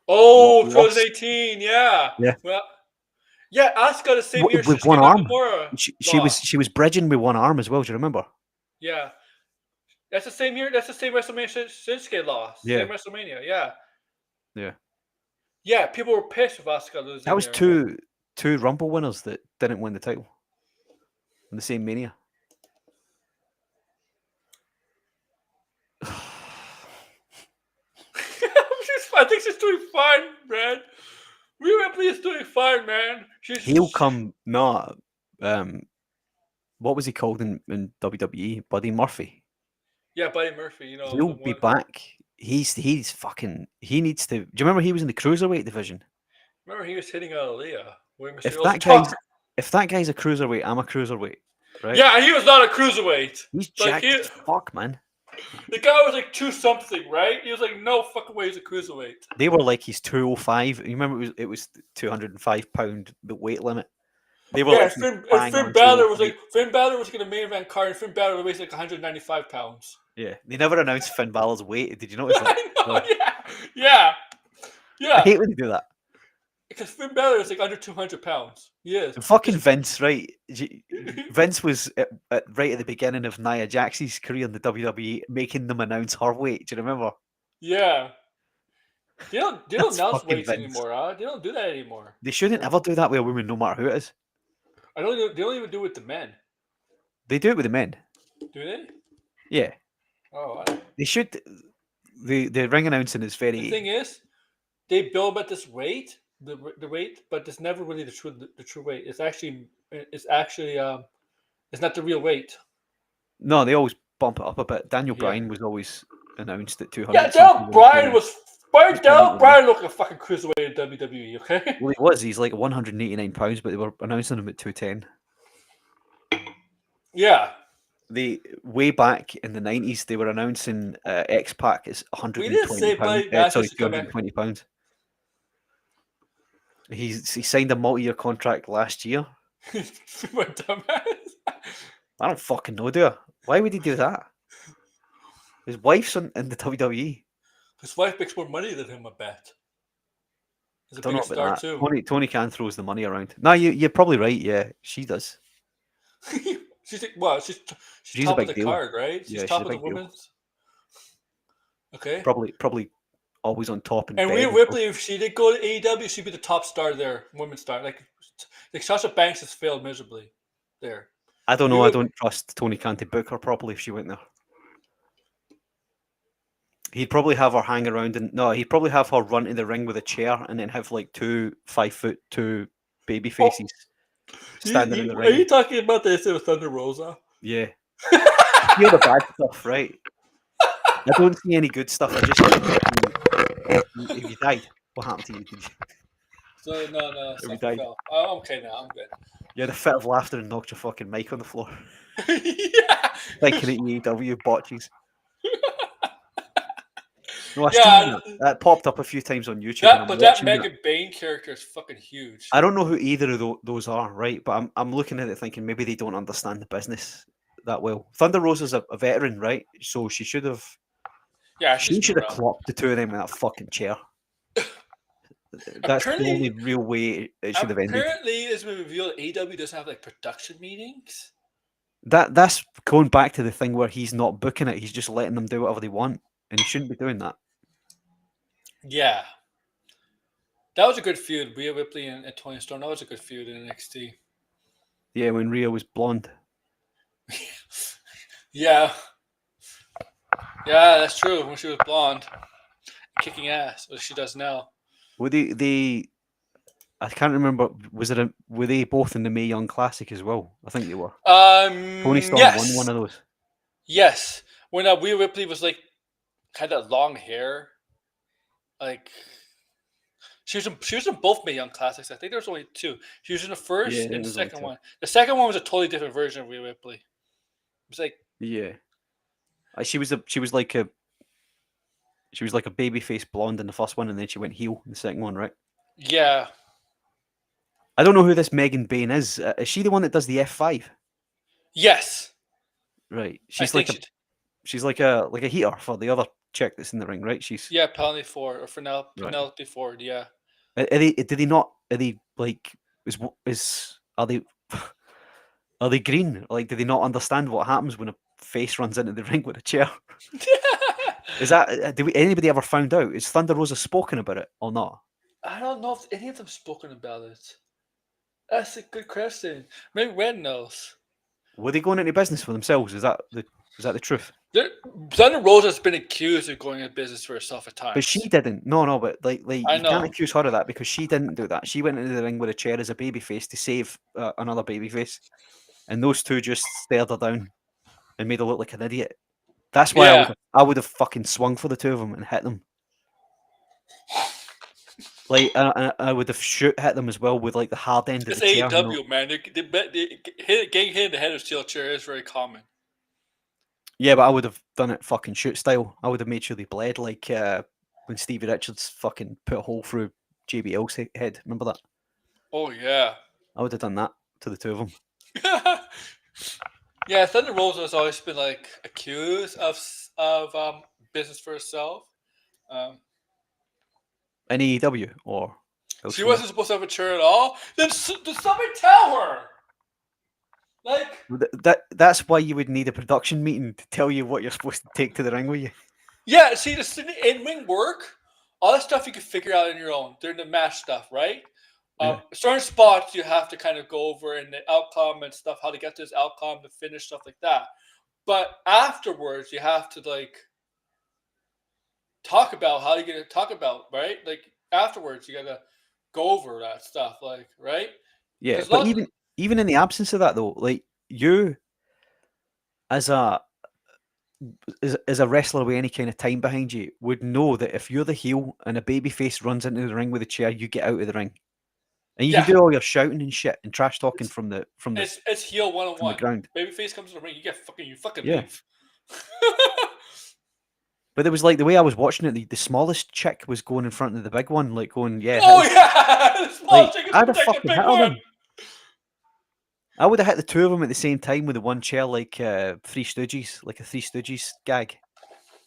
Oh, loss. 2018. Yeah. Yeah. Well, yeah. Asuka the same year with one arm. She lost. was bridging with one arm as well. Do you remember? Yeah. That's the same year. That's the same WrestleMania Shinsuke lost. Yeah. Same WrestleMania. Yeah. Yeah. Yeah. People were pissed with Asuka losing. That was there. two Rumble winners that didn't win the title in the same Mania. I think she's doing fine, man. Rhea Ripley is doing fine, man. He'll come. No, what was he called in WWE? Buddy Murphy. Yeah, Buddy Murphy. You know, He'll be back. He's fucking. He needs to. Do you remember he was in the cruiserweight division? Remember he was hitting Aaliyah. If that guy's a cruiserweight, I'm a cruiserweight, right? Yeah, he was not a cruiserweight. He's jacked as fuck, man. The guy was like 2 something, right? He was like, no fucking way he's a cruiserweight. They were like he's 205. You remember it was 205 pound the weight limit. They were Finn Balor was like Finn Balor was going to main event card, and Finn Balor weighs like 195 pounds. Yeah, they never announced Finn Balor's weight. Did you notice that? I know, yeah. I hate when they do that. Because Finn Balor is like under 200 pounds. He is. Fucking Vince, right? Vince was right at the beginning of Nia Jax's career in the WWE, making them announce her weight. Do you remember? Yeah. They don't announce weights anymore, huh? They don't do that anymore. They shouldn't ever do that with a woman, no matter who it is. They don't even do it with the men. They do it with the men. Do they? Yeah. Oh. They should. The ring announcing is very. The thing is, they bill about this weight, the weight, but it's never really the true weight. It's actually it's not the real weight. No, they always bump it up a bit. Daniel Bryan was always announced at 200. Yeah, Daniel Bryan looked like a fucking cruiserweight in WWE. Okay. Well, he was. He's like 189 pounds, but they were announcing him at 210. Yeah. Way back in the 90s, they were announcing X-Pac is 120 pounds. 220 pounds. He signed a multi-year contract last year. What dumbass. I don't fucking know, do I? Why would he do that? His wife's in the WWE. His wife makes more money than him, I bet. He's a Don't big know star about that. too. Tony Khan throws the money around. No, you're probably right. Yeah, she does. She's like, well, she's a top big of the deal. card, right? She's top of the big deal. women's. Okay. Probably always on top. And Rhea Ripley, if she did go to AEW, she'd be the top star there, women's star. Like Sasha Banks has failed miserably there. I don't know. I don't trust Tony Khan to book her properly if she went there. He'd probably have her hang around he'd probably have her run to the ring with a chair and then have like 2 5'2" baby faces standing in the ring. Are you talking about this with Thunder Rosa? Yeah. You're the bad stuff, right? I don't see any good stuff. I just if you died. What happened to you? Did you, So no, you something died? fell. I'm okay now. I'm good. You had a fit of laughter and knocked your fucking mic on the floor. Yeah. Thinking at EAW botches. No, I seen Yeah, that. That popped up a few times on YouTube, and I'm that watching that. Megan Bane character is fucking huge. I don't know who either of those are, right? But I'm looking at it thinking maybe they don't understand the business that well. Thunder Rosa's a veteran, right? So she should have Yeah, she's been should have around. clocked the two of them in that fucking chair. That's the only Apparently, real way it should have ended. apparently, it's been revealed AW doesn't have like production meetings. That's going back to the thing where he's not booking it; he's just letting them do whatever they want, and he shouldn't be doing that. Yeah, that was a good feud. Rhea Ripley and Toni Storm. That was a good feud in NXT. Yeah, when Rhea was blonde. Yeah, yeah, that's true. When she was blonde, kicking ass, what she does now. Were they? I can't remember. Were they both in the Mae Young Classic as well? I think they were. Tony Storm Yes, won one of those. yes. When Rhea Ripley was like had that long hair, like she was in both Mae Young Classics. I think there was only two. She was in the first Yeah, there and the was only second two. one. The second one was a totally different version of Rhea Ripley. It was like Yeah, she was like a babyface blonde in the first one, and then she went heel in the second one, right? yeah. I don't know who this Megan Bane is. Is she the one that does the F5? Yes. Right. I She's like think she's like a heater for the other chick that's in the ring, right? She's yeah, Penelope Ford or Right. Penelope Ford, yeah. Are they? Did they not? Are they like? Are they? Are they green? Like, do they not understand what happens when a face runs into the ring with a chair? Is that? Anybody ever found out? Is Thunder Rosa spoken about it or not? I don't know if any of them spoken about it. That's a good question. Maybe Red knows. Were they going into business for themselves? Is that the truth? Thunder Rosa has been accused of going into business for herself at times. But she didn't. No, but like I you know. can't accuse her of that because she didn't do that. She went into the ring with a chair as a babyface to save another babyface, and those two just stared her down and made her look like an idiot. That's why Yeah. I would have fucking swung for the two of them and hit them. Like I would have hit them as well with like the hard end of It's the chair. AEW, man. Getting hit in the head of steel chair is very common. Yeah, but I would have done it fucking shoot style. I would have made sure they bled like when Stevie Richards fucking put a hole through JBL's head. Remember that? Oh yeah. I would have done that to the two of them. Yeah, Thunder Rosa has always been like accused of business for herself. In AEW or She elsewhere? wasn't supposed to have a chair at all. Then did somebody tell her? Like, That's why you would need a production meeting to tell you what you're supposed to take to the ring with you. yeah, see, the in-ring work, all that stuff you can figure out on your own during the match stuff, right? Yeah. Certain spots you have to kind of go over and the outcome and stuff, how to get to this outcome, to finish, stuff like that. But afterwards, you have to like talk about how you get to talk about, right? Like afterwards, you gotta go over that stuff, like, right? Yeah, 'Cause but lot- even in the absence of that though, like you as a wrestler with any kind of time behind you would know that if you're the heel and a babyface runs into the ring with a chair, you get out of the ring. And you Yeah. can do all your shouting and shit and trash talking from the it's heel one on from the one. ground. Babyface comes to the ring, you fucking Yeah. leave. But it was like the way I was watching it, the smallest chick was going in front of the big one, like going, yeah. Oh hit us. yeah, the small Like, chick is I'd have protecting fucking the big hit her one. then. I would have hit the two of them at the same time with the one chair, like Three Stooges, like a Three Stooges gag,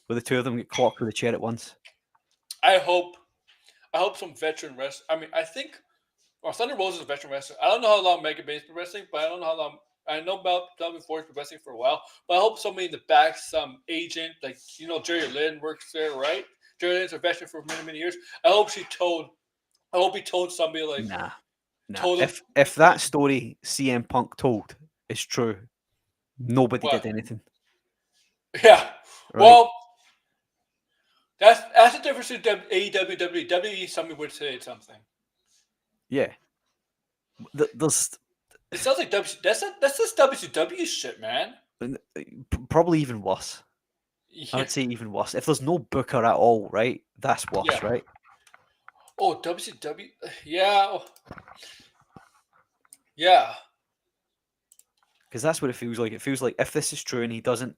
where the two of them get clocked with a chair at once. I hope some veteran wrestler. I mean, I think Thunder Rosa is a veteran wrestler. I don't know how long Megan Bane's been wrestling, but I don't know how long. I know about Delvin Ford's been wrestling for a while, but I hope somebody in the back, some agent, like Jerry Lynn works there, right? Jerry Lynn's a veteran for many, many years. I hope he told somebody like, Nah. told him- If that story CM Punk told is true, nobody What? did anything. yeah. Right? Well, that's the difference between AEW, WWE. Somebody would say something. Yeah. There's It sounds like that's just WCW shit, man. probably even worse. I Yeah. would say even worse. If there's no booker at all, right? That's worse, Yeah. right? Oh, WCW. Yeah. Yeah. Because that's what it feels like. It feels like if this is true and he doesn't,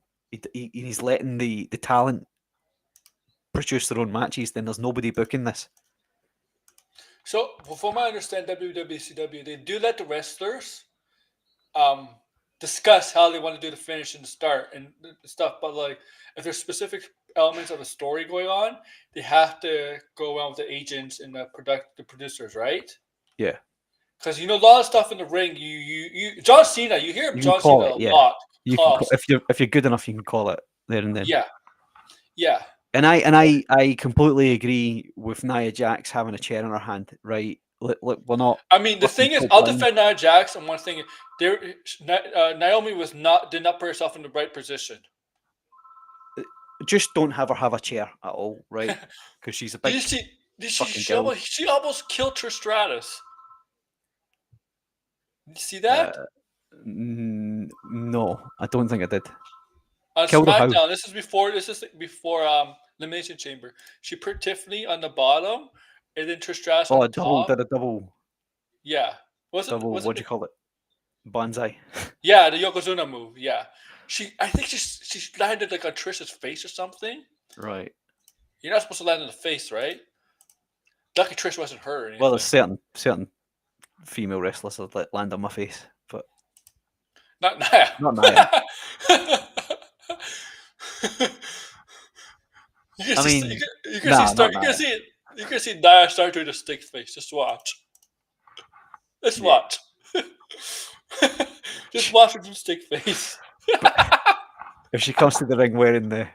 he's letting the talent produce their own matches, then there's nobody booking this. So, from what I understand, WWCW, they do let the wrestlers discuss how they want to do the finish and the start and stuff. But like, if there's specific elements of a story going on, they have to go around with the agents and the producers, right? Yeah. Because a lot of stuff in the ring, you John Cena, you hear You can John call Cena it, a yeah. lot. You can if you're good enough, you can call it there and then. Yeah. And I completely agree with Nia Jax having a chair in her hand, right? Look, we're not. I mean, the thing is, I'll defend Nia Jax on one thing. Naomi did not put herself in the right position. Just don't have her have a chair at all, right? Because she's a big. She almost killed Trish Stratus. Did you see that? No, I don't think I did. On SmackDown, this is before Elimination Chamber. She put Tiffany on the bottom, and then Trish Stratus on the top. Did a double. Yeah. What do you call it? Banzai. Yeah, the Yokozuna move. Yeah. I think she landed like on Trish's face or something. Right. You're not supposed to land in the face, right? Lucky Trish wasn't hurt or anything. Well, there's certain female wrestlers that land on my face, but not Nia. Not Nia. You can see Nia start doing a stick face. Just watch. Let's watch. Just watch her do stick face. If she comes to the ring wearing the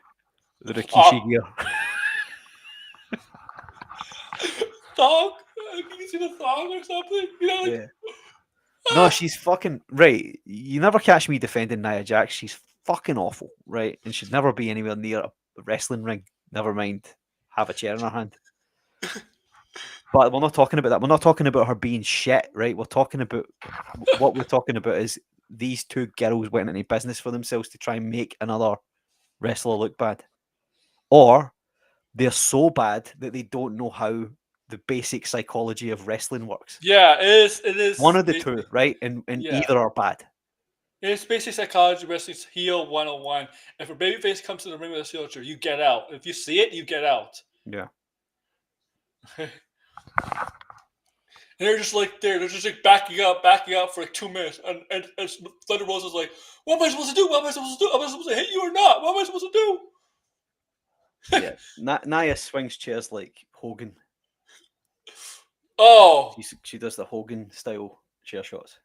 Rikishi gear. Thong? You can see the thong or something? Yeah. No, she's fucking right. You never catch me defending Nia Jax. She's fucking awful, right? And she'd never be anywhere near a wrestling ring. Never mind have a chair in her hand. But we're not talking about that. We're not talking about her being shit, right? We're talking about what we're talking about is these two girls went into business for themselves to try and make another wrestler look bad. Or they're so bad that they don't know how the basic psychology of wrestling works. Yeah, it is. One of the two, right? And either are bad. It's basic psychology wrestling's heel 101. If a babyface comes to the ring with a signature, you get out. If you see it, you get out. Yeah. And they're just like backing up for like 2 minutes, and Thunder Rosa's like, "What am I supposed to do? What am I supposed to do? Am I supposed to hit you or not? What am I supposed to do?" Yeah, Nia swings chairs like Hogan. Oh, she does the Hogan style chair shots.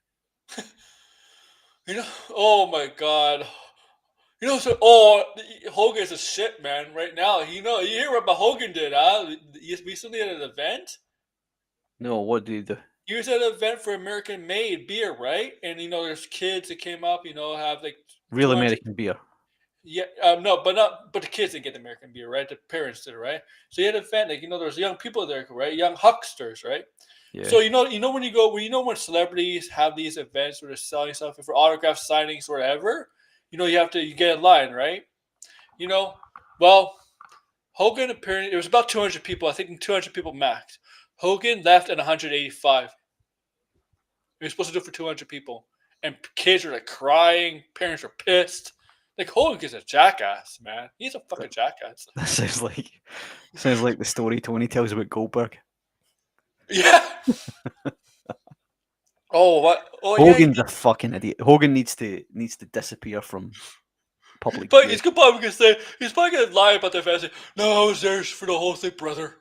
Oh my God. Hogan's a shit, man. Right now, you hear what Hogan did, huh? He's recently at an event. No, what did he do? He was at an event for American Made beer, right? And there's kids that came up, have like real American beer. Yeah, no, but the kids didn't get the American beer, right? The parents did, right? So he had an event, like there's young people there, right? Young hucksters, right? Yeah. So when celebrities have these events where they're selling stuff for autograph signings or whatever, you get in line, right? Well, Hogan apparently it was about 200 people. I think 200 people max. Hogan left at 185. He was supposed to do it for 200 people, and kids are like crying. Parents are pissed. Like Hogan's a jackass, man. He's a fucking jackass. That sounds like the story Tony tells about Goldberg. Yeah. What? Hogan's a fucking idiot. Hogan needs to disappear from public. But he's probably gonna lie about the fact. No, I was there for the whole thing, brother.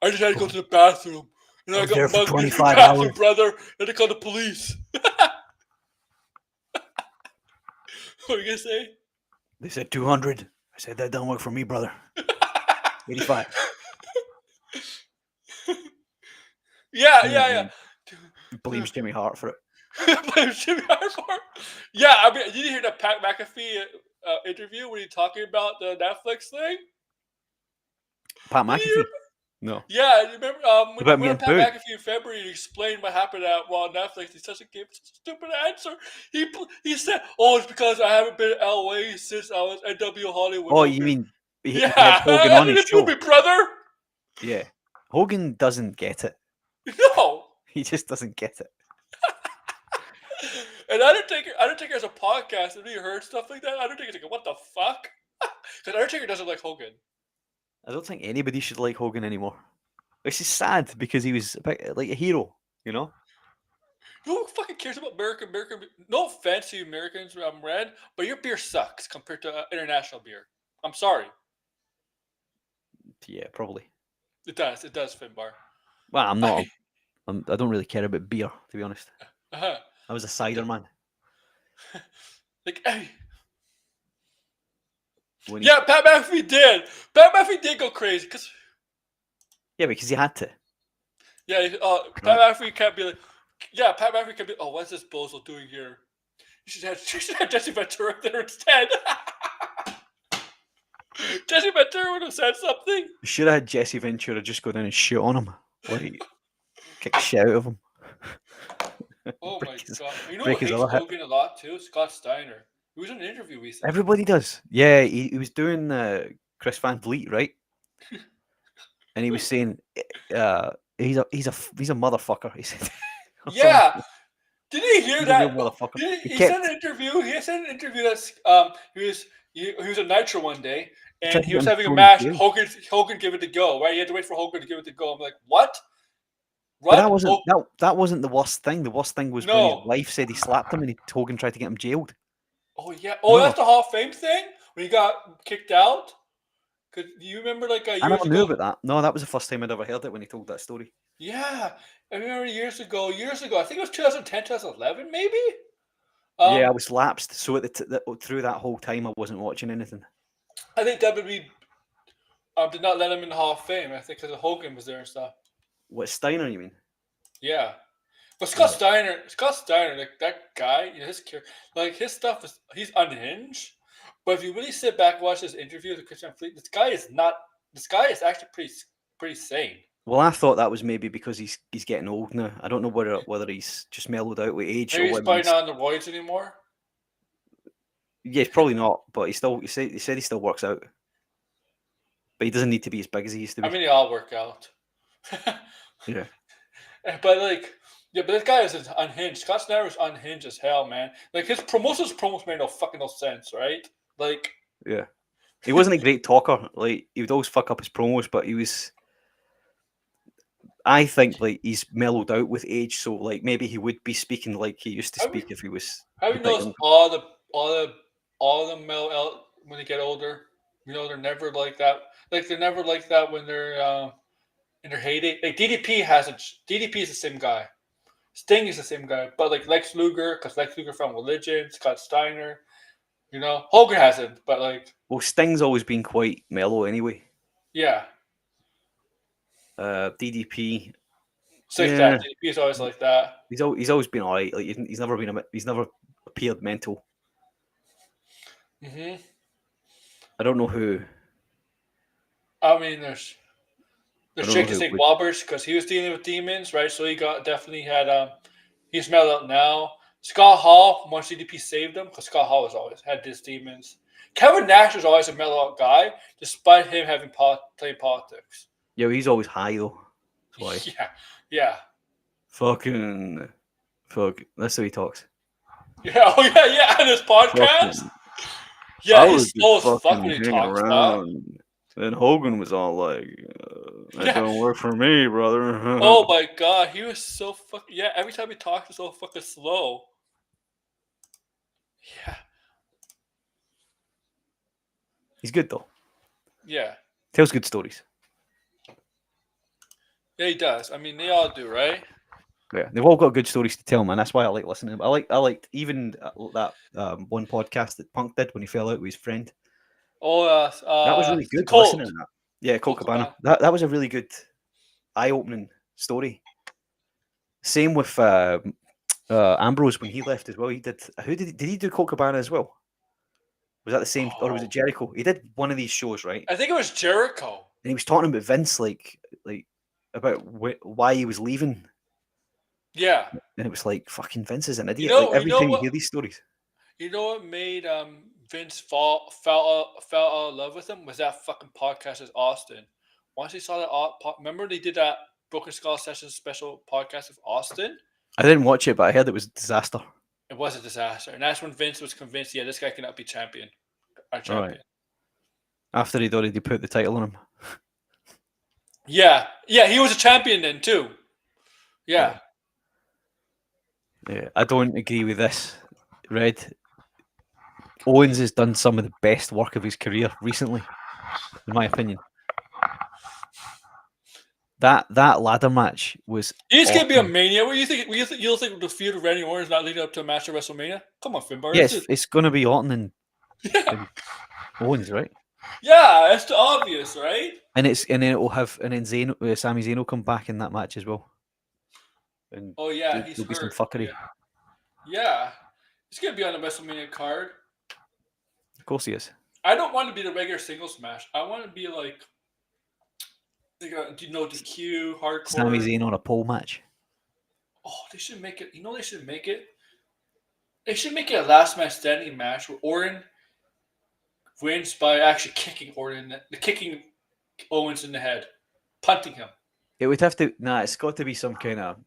I just had to go to the bathroom, and I got there for mugged 25 bathroom, hours, brother. And they called the police. What are you gonna say? They said 200. I said that don't work for me, brother. 85. Yeah. Blames Jimmy Hart for it. Yeah, I mean, did you hear the Pat McAfee interview when he talking about the Netflix thing? Pat McAfee? No. Yeah, you remember when we went to Pat McAfee in February, he explained what happened at Netflix. He gave such a stupid answer. He said, "Oh, it's because I haven't been to LA since I was at W Hollywood." Oh, you mean he had Hogan on his show, brother? Yeah. Hogan doesn't get it. No. He just doesn't get it. And Undertaker has a podcast, and we heard stuff like that. Undertaker's like, what the fuck? Because Undertaker doesn't like Hogan. I don't think anybody should like Hogan anymore. Which is sad because he was a bit like a hero, you know? Who fucking cares about American? No offense to you Americans, Red, but your beer sucks compared to international beer. I'm sorry. Yeah, probably. It does, Finbar. Well, I'm not. I don't really care about beer, to be honest. Uh-huh. I was a cider man. Like, hey. When Yeah, Pat McAfee did. Pat McAfee did go crazy because Yeah, because he had to. yeah, Pat McAfee can't be like, yeah, Pat McAfee can be. Oh, what's this bozo doing here? You should have Jesse Ventura there instead. Jesse Ventura would have said something. You should have had Jesse Ventura just go down and shoot on him. Like, kick the shit out of him. Oh my Break his- god! You know break who his hates other hip. Hogan a lot too? Scott Steiner. He was in an interview recently. Everybody does. Yeah, he was doing Chris Van Vliet, right? And he was saying, he's a motherfucker. He said, Yeah. Did you hear He's a real that? motherfucker. He said an interview. He said an interview that's he was a Nitro one day and Tried to he get was him having a thrown in match. jail. Hogan gave it to go. Right? He had to wait for Hogan to give it to go. I'm like, what? But that What? wasn't Oh, that wasn't the worst thing. The worst thing was when No. his wife said he slapped him and Hogan tried to get him jailed. oh yeah. Oh, No. that's the Hall of Fame thing when he got kicked out. Cause do you remember like I years never knew ago? about that. No, that was the first time I'd ever heard it when he told that story. Yeah, I remember years ago. I think it was 2010, 2011, maybe. Yeah, I was lapsed. So at through that whole time, I wasn't watching anything. I think WWE did not let him in the Hall of Fame. I think because Hogan was there and stuff. What, Steiner, you mean? Yeah, but Scott Steiner, like that guy, his stuff he's unhinged. But if you really sit back and watch his interview with Christian Fleet, this guy is actually pretty sane. Well, I thought that was maybe because he's getting old now. I don't know whether he's just mellowed out with age Maybe or he's whether probably not on the roids anymore. Yeah, probably not. But he said he still works out. But he doesn't need to be as big as he used to be. I mean, they all work out. Yeah. But this guy is unhinged. Scott Snyder is unhinged as hell, man. Like his promos made no sense, right? Like, Yeah. He wasn't a great talker. Like, he would always fuck up his promos, but he was. I think like he's mellowed out with age, so like maybe he would be speaking like he used to speak if he was. have a you bit noticed younger. all the male when they get older? You know, they're never like that. Like they're never like that when they're in their heyday. Like DDP is the same guy. Sting is the same guy, but like Lex Luger, because Lex Luger from Religion, Scott Steiner, you know, Hogan hasn't, but like, Well, Sting's always been quite mellow anyway. yeah, DDP, DDP is always like that. he's always been alright. Like he's never appeared mental. Hmm. I don't know who. I mean, there's I don't know Jake who Snake would- Roberts because he was dealing with demons, right? So he definitely had he's mellowed out now. Scott Hall, once DDP saved him, because Scott Hall has always had his demons. Kevin Nash was always a mellow out guy, despite him having playing politics. Yeah, he's always high though. That's why. Yeah. Fuck. That's how he talks. Yeah, oh yeah, on his podcast. Fucking- Yeah, I he's was slow just as fuck when he hanging talks, man. around. And Hogan was all like, "That Yeah. don't work for me, brother." Oh my god, he was so fucking every time he talked, he was so fucking slow. Yeah. He's good though. Yeah. Tells good stories. Yeah, he does. I mean, they all do, right? Yeah, they've all got good stories to tell, man. That's why I like listening. I liked even that one podcast that Punk did when he fell out with his friend. Oh, That was really good. Colt. Listening to that. Yeah, Colt Colt Cabana. That was a really good, eye-opening story. Same with Ambrose when he left as well. He did. Did he do Colt Cabana as well? Was that the same, or was it Jericho? He did one of these shows, right? I think it was Jericho. And he was talking about Vince, like about why he was leaving, Yeah. and it was like fucking Vince is an idiot. know- like every you know time you what- hear these stories. You know what made Vince fell out of love with him was that fucking podcast with Austin, once you saw that, remember they did that Broken Skull Sessions special podcast with Austin? I didn't watch it, but I heard it was a disaster. It was a disaster, and that's when Vince was convinced, yeah, this guy cannot be our champion. Right. After he'd already put the title on him. Yeah, he was a champion then too. Yeah. Yeah, I don't agree with this, Red. Owens has done some of the best work of his career recently, in my opinion. That ladder match was. It's gonna be a awesome. Mania. What do you think? You think the feud of Randy Orton is not leading up to a match at WrestleMania? Come on, Finbar. Yes, it's going to be Orton and Yeah, Owens, right? yeah, that's the obvious, right? And then it will have Sami Zayn will come back in that match as well. And Oh yeah, there'll he's be some hurt. fuckery. Yeah, it's gonna be on the WrestleMania card. Of course he is. I don't want to be the regular singles match. I want to be like, DQ, hardcore. Sami Zayn on a pole match. Oh, they should make it. You know, they should make it. They should make it a last man standing match where Orton wins by actually kicking Owens in the head, punting him. It would have to. Nah, it's got to be some kind of.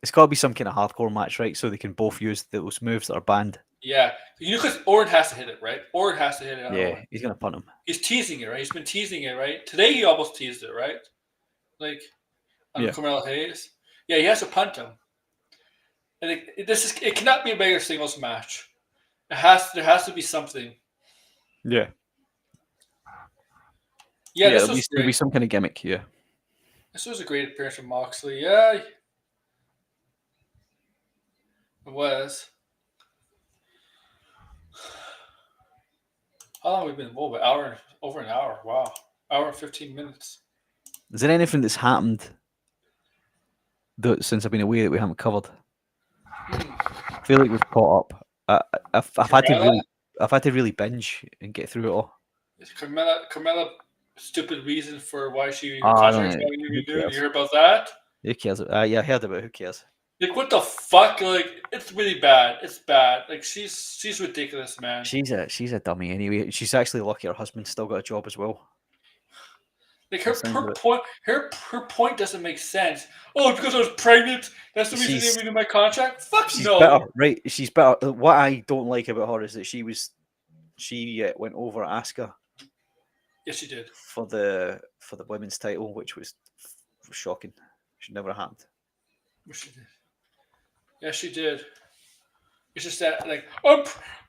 It's got to be some kind of hardcore match, right? So they can both use those moves that are banned. Yeah, because Orton has to hit it, right? Orton has to hit it. Yeah, he's gonna punt him. He's teasing it, right? He's been teasing it, right? Today he almost teased it, right? Like on Carmelo Hayes. Yeah, he has to punt him. And it cannot be a regular singles match. There has to be something. Yeah. Yeah, this there'll was be great. some kind of gimmick. Yeah. This was a great appearance from Moxley. Yeah, it was. How long have we been? Over an hour. Wow, hour and 15 minutes. Is there anything that's happened since I've been away that we haven't covered? I feel like we've caught up. I've had to really binge and get through it all. Is Carmella stupid reason for why she I don't contracts know. having to Who redo? You cares? hear about that? Who cares? Yeah, I heard about it. Who cares? Like, what the fuck? Like, it's really bad. It's bad. Like, she's ridiculous, man. She's a dummy anyway. She's actually lucky her husband's still got a job as well. Like, her point doesn't make sense. Oh, because I was pregnant. That's the reason they renewed my contract. Fuck She's no. better, right? She's better. What I don't like about her is that she went over Asuka. Yes, she did. For the women's title, which was shocking. Should never have happened. Yes, she did. Yes, she did. It's just that, like,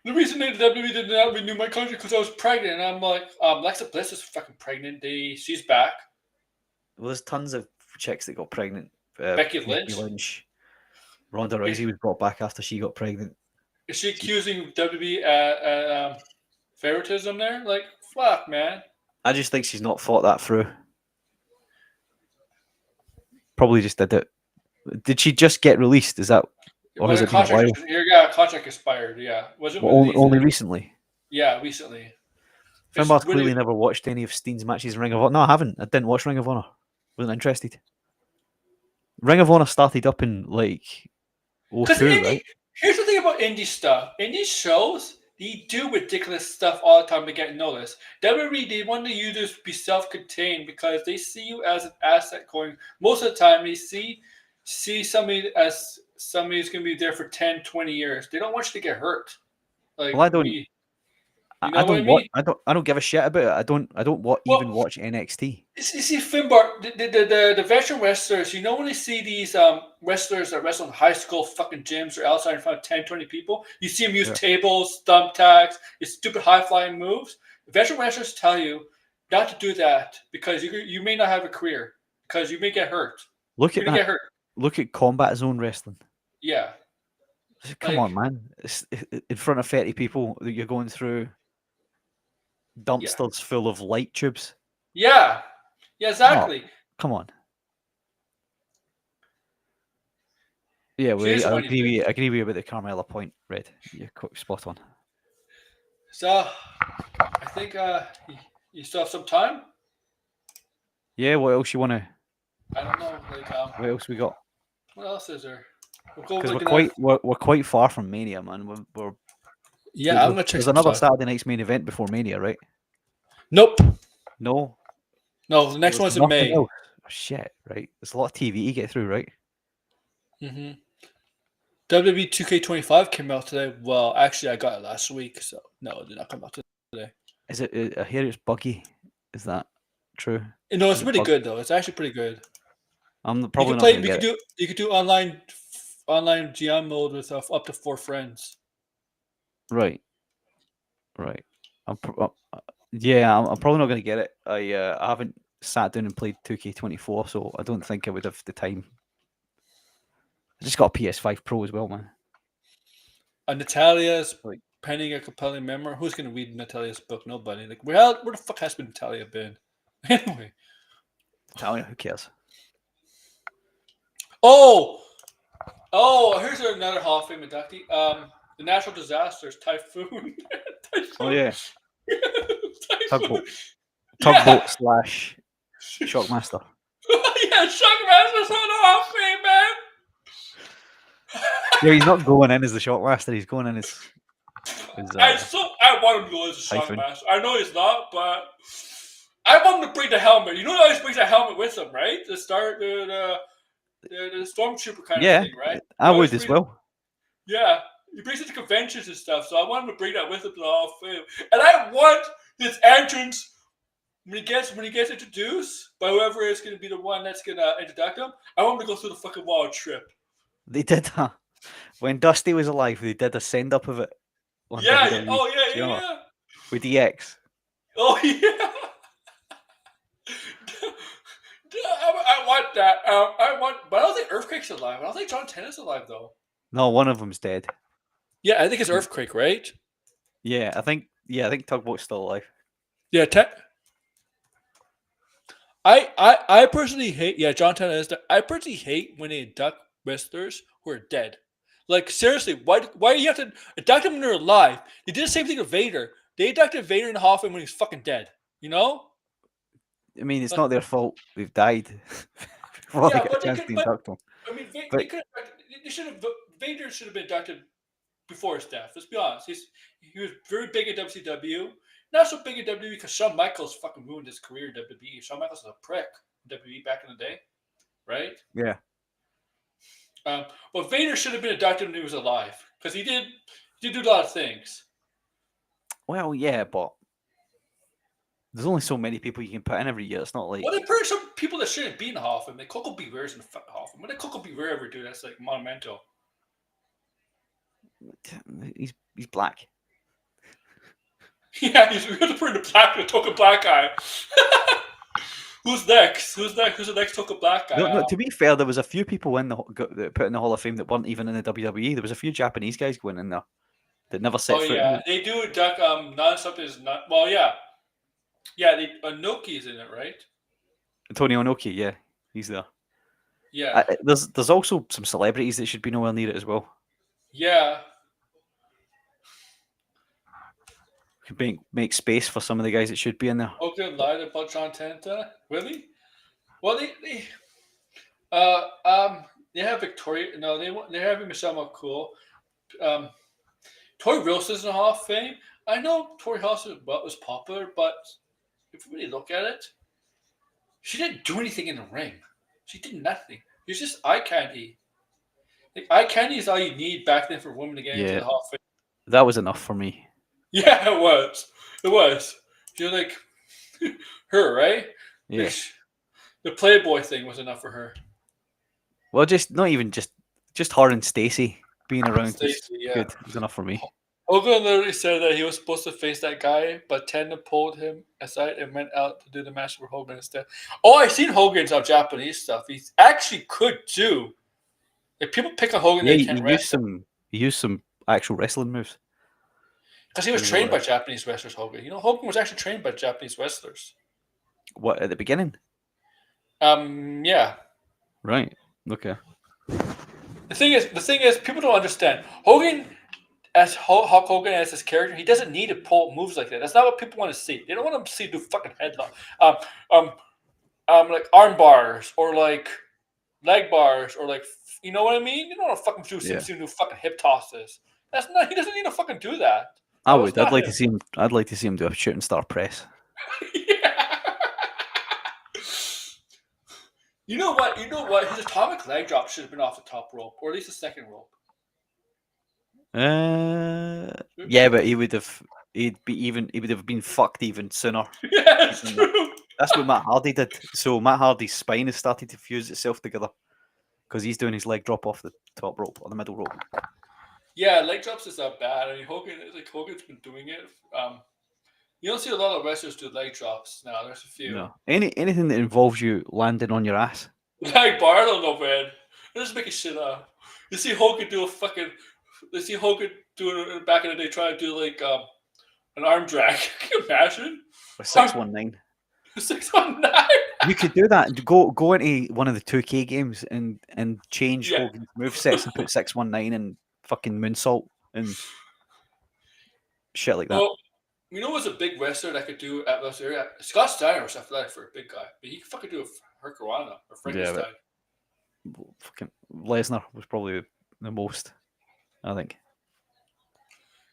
the reason the WWE did not renew my contract because I was pregnant. And I'm like, Alexa Bliss is fucking pregnant. She's back. Well, there's tons of chicks that got pregnant. Becky Lynch. Ronda Rousey was brought back after she got pregnant. Is she accusing WWE favoritism there? Like, fuck, man. I just think she's not thought that through. Probably just did it. Did she just get released? Is that, or has it been a while? Yeah, contract expired. Yeah, was it only recently? Yeah, recently. Finbar's clearly never watched any of Steen's matches in Ring of Honor. No, I haven't. I didn't watch Ring of Honor. Wasn't interested. Ring of Honor started up in like 02, right? Here's the thing about indie stuff. Indie shows, they do ridiculous stuff all the time to get noticed. WWE, they want you to be self-contained because they see you as an asset going. Most of the time, they see somebody as somebody who's going to be there for 10, 20 years. They don't want you to get hurt. Like, well, I don't. I don't give a shit about it. I don't even watch NXT. You see, Finbar, the veteran wrestlers, you know, when they see these wrestlers that wrestle in high school fucking gyms or outside in front of 10, 20 people, you see them use tables, thumbtacks, these stupid high-flying moves. Veteran wrestlers tell you not to do that because you may not have a career because you may get hurt. Look at that. Look at Combat Zone Wrestling. Yeah. Come on, man. It's in front of 30 people that you're going through dumpsters full of light tubes. Yeah. Yeah, exactly. Oh, come on. Yeah, well, I agree with you about the Carmella point, Red. You're spot on. So, I think you still have some time? Yeah, what else you want to... I don't know. Like, what else we got? What else is there? Because we're quite far from Mania, man. I'm gonna check. There's another Saturday night's main event before Mania, right? Nope. No. No, the next There was one's in nothing May. else. Oh, shit, right? There's a lot of TV to get through, right? Mm-hmm. WWE 2K25 came out today. Well, actually, I got it last week, so no, it did not come out today. Is it? I hear it's buggy. Is that true? No, it's Is it pretty bug- good though. It's actually pretty good. I'm You probably can not play. going to get it. You could do online GM mode with up to 4 friends. Right. Yeah, I'm probably not going to get it. I haven't sat down and played 2K24, so I don't think I would have the time. I just got a PS5 Pro as well, man. Natalia's Like- penning a compelling memoir. Who's going to read Natalia's book? Nobody. Like, where the fuck has Natalia been? Anyway. Italian, who cares? Oh, here's another Hall of Fame inductee. The natural disasters, typhoon. Oh yeah, Typhoon. tugboat slash Shockmaster. Yeah, Shockmaster's on the Hall of Fame, man. Yeah, he's not going in as the Shockmaster. He's going in as I want him to go as a Typhoon. Shockmaster. I know he's not, but I want him to bring the helmet. You know, he always brings the helmet with him, right? To start the stormtrooper kind yeah. of thing, right? I would as well. Yeah, he brings it to conventions and stuff, so I want him to bring that with him to the Hall of Fame. And I want his entrance when he gets introduced by whoever is going to be the one that's going to introduce him. I want him to go through the fucking wall trip. They did that when Dusty was alive. They did a send up of it. On Yeah. WWE. Oh yeah. You know, Yeah. with DX. Oh yeah. I want that. But I don't think Earthquake's alive. I don't think John Tennis alive though. No, one of them's dead. Yeah, I think it's Earthquake, right? Yeah, I think Tugboat's still alive. Yeah, I personally hate. Yeah, John Tennis. I personally hate when they induct wrestlers who are dead. Like seriously, why do you have to induct them when they're alive? They did the same thing with Vader. They inducted Vader in the Hall of Fame when he's fucking dead. You know? I mean, it's not their fault. They've died before they Yeah, get a but they chance could- to but- induct them. I mean, But- they should have. Vader should have been inducted before his death. Let's be honest. He was very big at WCW. Not so big at WWE because Shawn Michaels fucking ruined his career in WWE. Shawn Michaels was a prick in WWE back in the day, right? Yeah. But Vader should have been inducted when he was alive because he did do a lot of things. Well, yeah, but there's only so many people you can put in every year. It's not like Well, they put some people that shouldn't be in the Hall of Fame. Like Coco Beware's in the fucking Hall of Fame. What did Coco Beware ever do? That's like monumental. he's black. Yeah, we have to put in the token black guy. Who's next? Who's the next token black guy? No, to be fair, there was a few people that put in the Hall of Fame that weren't even in the WWE. There was a few Japanese guys going in there that never set foot in yeah, it. they do induct non-something is not. Well, yeah, Inoki's in it, right? Tony Inoki, yeah, he's there. Yeah, There's also some celebrities that should be nowhere near it as well. yeah. Could make space for some of the guys that should be in there. Okay, lied about John Tenta. Really? Well, they have Victoria. No, they're having Michelle McCool. Tori Wilson's in the Hall of Fame. I know Tori Wilson was popular, but if you really look at it, she didn't do anything in the ring. She did nothing. It was just eye candy. Like, eye candy is all you need back then for women to get into Yeah. the Hall of Fame. That was enough for me. Yeah, it was. It was. You're like her, right? Yeah. Like, the Playboy thing was enough for her. Well, not even just her and Stacy being around. Stacey, yeah. Good. It was enough for me. Hogan literally said that he was supposed to face that guy, but Tenda pulled him aside and went out to do the match for Hogan instead. Oh, I've seen Hogan's Japanese stuff. He actually could do. If people pick on Hogan, Yeah, they he can't used wrestle. he used some actual wrestling moves. Because he was trained by Japanese wrestlers, Hogan. You know, Hogan was actually trained by Japanese wrestlers. What, at the beginning? Yeah. Right. Okay. The thing is, people don't understand. Hogan, as Hulk Hogan as his character, he doesn't need to pull moves like that. That's not what people want to see. They don't want to see do fucking headlock, like arm bars or like leg bars or like, you know what I mean? You don't want to fucking do fucking hip tosses. That's not. He doesn't need to fucking do that. I was would. I'd not like him. to see him. I'd like to see him do a shooting star press. Yeah. You know what? You know what? His atomic leg drop should have been off the top rope, or at least the second rope. Yeah, but he would have been fucked even sooner. Yeah, it's Even true. That's what Matt Hardy did. So Matt Hardy's spine has started to fuse itself together because he's doing his leg drop off the top rope or the middle rope. Yeah, leg drops is not bad. I mean, Hogan's been doing it. You don't see a lot of wrestlers do leg drops now. There's a few. No, anything that involves you landing on your ass. Like Barlow, no man. They're just making shit up. You see Hogan do a fucking. You see Hogan doing it back in the day, trying to do like an arm drag. Can you imagine? Or 619. 619. You could do that. Go into one of the 2K games and change Yeah. Hogan's movesets and put 619 and fucking moonsault and shit like that. Well, you know what's a big wrestler that could do at this area? Scott Steiner was athletic for a big guy, but he could fucking do a Hurricanrana or Frankenstein. Fucking Lesnar was probably the most, I think.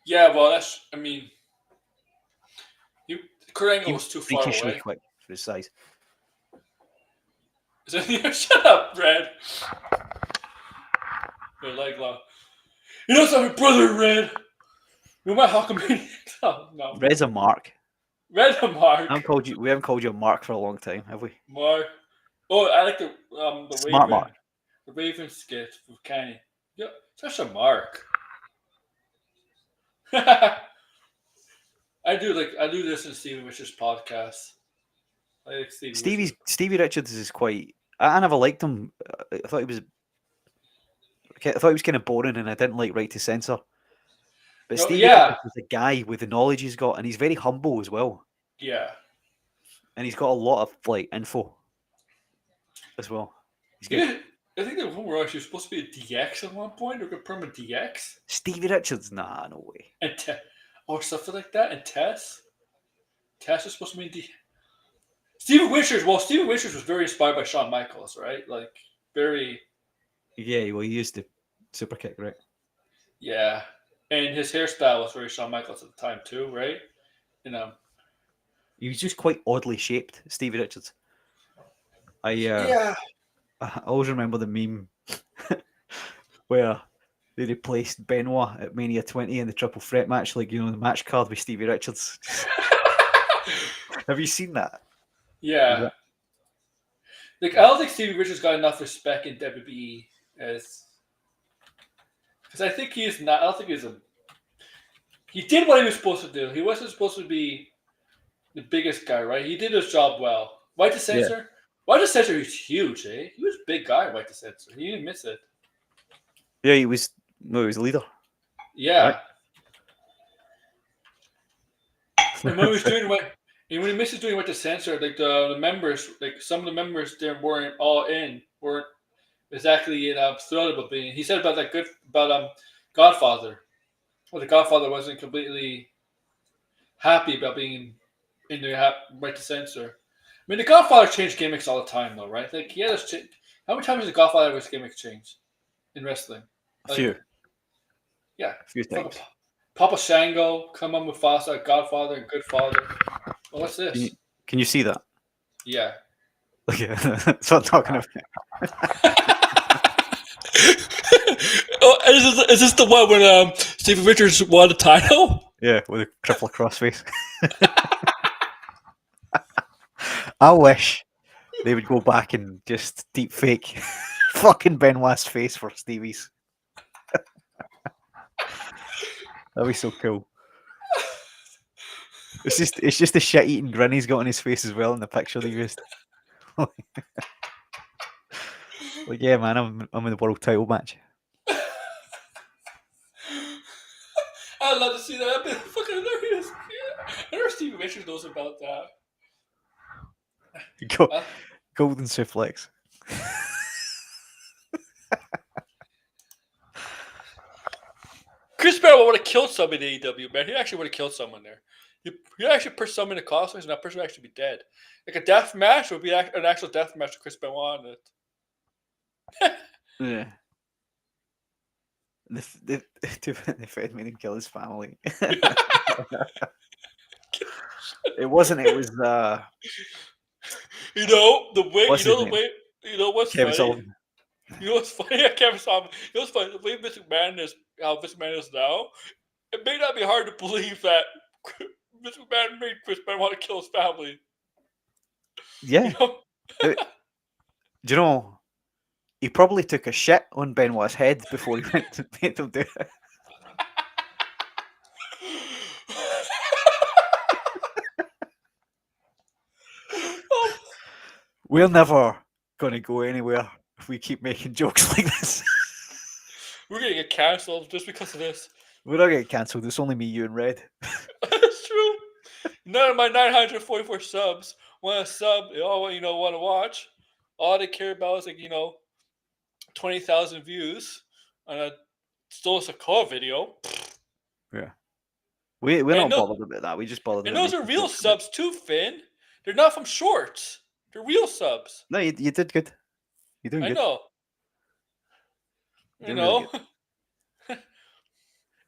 Yeah, well, I mean, Kurt Angle was too far Freakishly away. quick for his size. Shut up, Red. Your leg lock. You know something, brother, Red? You might Hulkamania. Oh, no. Red's a mark. Red and Mark. We haven't called you a mark for a long time, have we? Mark. Oh, I like the Smart Raven. Mark. The Raven skit with Kenny. Yeah, such a mark. I do this in Stevie Richards' podcast. I like Stevie Richards is quite. I never liked him. I thought he was kind of boring, and I didn't like Right to Censor. But No, Stevie yeah. Richards is a guy with the knowledge he's got, and he's very humble as well. Yeah. And he's got a lot of like info as well. He's good. Yeah. I think the rumor was he was supposed to be a DX at one point, or could permanent DX, Stevie Richards, nah, no way. and or something like that. And Tess is supposed to be DX. Stevie Richards was very inspired by Shawn Michaels, right? Like very. Yeah, well, he used the super kick, right? Yeah, and his hairstyle was very Shawn Michaels at the time too, right? You know. He was just quite oddly shaped, Stevie Richards. Yeah. I always remember the meme where they replaced Benoit at Mania 20 in the triple threat match, like, the match card with Stevie Richards. Have you seen that? Yeah. Like, I don't think Stevie Richards got enough respect in WWE as. Because I think he is not. I don't think he's a. He did what he was supposed to do. He wasn't supposed to be the biggest guy, right? He did his job well. White to Censor? Yeah. White to Censor was huge, eh? He was a big guy, White to Censor. He didn't miss it. Yeah, he was a leader. Yeah. Right. And when he was doing when he misses doing White to Censor, like the members, like some of the members there weren't exactly thrilled about being. He said about Godfather. Well, the Godfather wasn't completely happy about being in the Right to Censor. I mean, the Godfather changed gimmicks all the time, though, right? Like, yeah, how many times has the Godfather his gimmick changed in wrestling? A few. Yeah. A few times. Papa Shango, come on Mufasa, Godfather, and Good Father. Well, what's this? Can you see that? Yeah. Okay, that's what I'm talking about. Oh, is this the one when Stevie Richards won the title? Yeah, with a triple crossface. I wish they would go back and just deep fake fucking Benoit's face for Stevie's. That'd be so cool. It's just the shit-eating grin he's got on his face as well in the picture they used. Like, yeah, man, I'm in the world title match. I'd love to see that. That'd be fucking hilarious. Yeah. I wonder if Stevie Richards knows about that. Golden suplex. Chris Benoit would have killed somebody in AEW, man. He actually would have killed someone there. He actually put someone in a costume, and that person would actually be dead. Like a death match would be an actual death match with Chris Benoit in it. Yeah. They fed me to kill his family. It wasn't. It was the way. What's You know his the name? way. You know what's Kevin funny? Sullivan. You know what's funny? Yeah, Kevin Sullivan. You know what's funny? The way Vince McMahon is, how Vince McMahon is now, it may not be hard to believe that Vince McMahon made Chris Benoit want to kill his family. Yeah. You know? Do you know? He probably took a shit on Benoit's head before he went to make him do it. Oh, We're never going to go anywhere if we keep making jokes like this. we're gonna get cancelled just because of this. We're not getting cancelled. It's only me, you, and Red. That's true. None of my 944 subs want to sub. They all want to watch. All they care about is 20,000 views on a Stole Sokoa video. Yeah. We're And not no- bothered about that. We just bothered And about those are making real jokes about it. subs too, Finn. They're not from shorts. They're real subs. No, you did good. You're doing I good. know. Doing really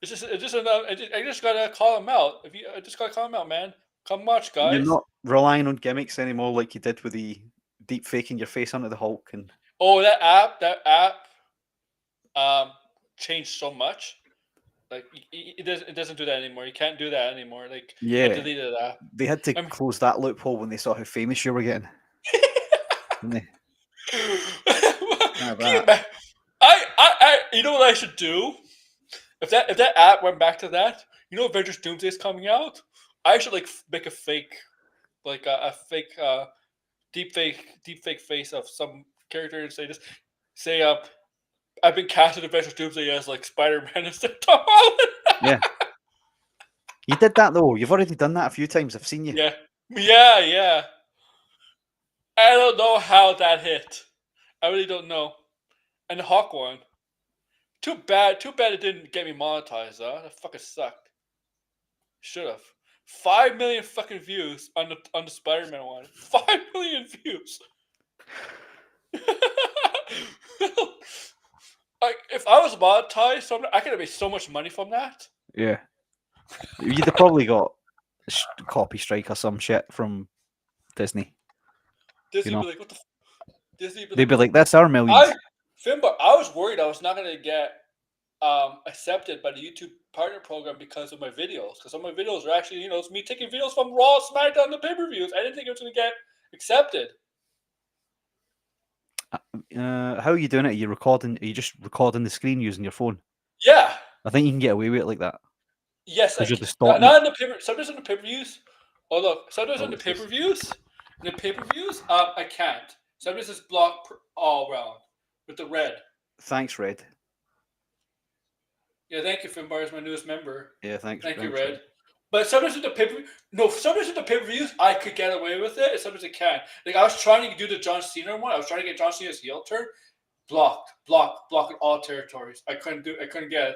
It's just enough. I just gotta call him out. I just gotta call him out, man. Come watch, guys. You're not relying on gimmicks anymore like you did with the deep faking your face onto the Hulk. And Oh, that app, changed so much. Like it doesn't do that anymore. You can't do that anymore. Like I yeah, deleted that. they had to I'm- close that loophole when they saw how famous you were getting. Didn't they? Can you ima- I you know what I should do? If that app went back to that, Avengers Doomsday is coming out. I should make a fake, a fake deep fake face of some character and say I've been casted in Avengers Doomsday as Spider-Man instead of Tom Holland. You did that though. You've already done that a few times. I've seen you. Yeah. I don't know how that hit. I really don't know. And the Hawk one. Too bad it didn't get me monetized, huh? That fucking sucked. Should have. 5 million fucking views on the Spider-Man one. 5 million views. If I was monetized, I could have made so much money from that. Yeah. You'd have probably got a copy strike or some shit from Disney. Disney You know. be like, what the Disney They'd be like, "That's our millions." Finbar, I was worried I was not going to get accepted by the YouTube partner program because of my videos. Because some of my videos are actually, it's me taking videos from Raw, SmackDown, the pay-per-views. I didn't think it was going to get accepted. How are you doing it? Are you recording? Are you just recording the screen using your phone? Yeah. I think you can get away with it like that. Yes. Because you're distorting Not in the pay sometimes in the pay-per-views. Oh, look. Sometimes Oh, in the what's this? pay-per-views. I can't. Sometimes it's blocked all around with the red. Thanks, Red. Yeah, thank you, Finbar, as my newest member. Yeah, thanks. Thank you, thanks, Red. But sometimes with the pay-per-views, I could get away with it, and sometimes I can't. Like I was trying to do the John Cena one. I was trying to get John Cena's heel turn. Blocked in all territories. I couldn't get it.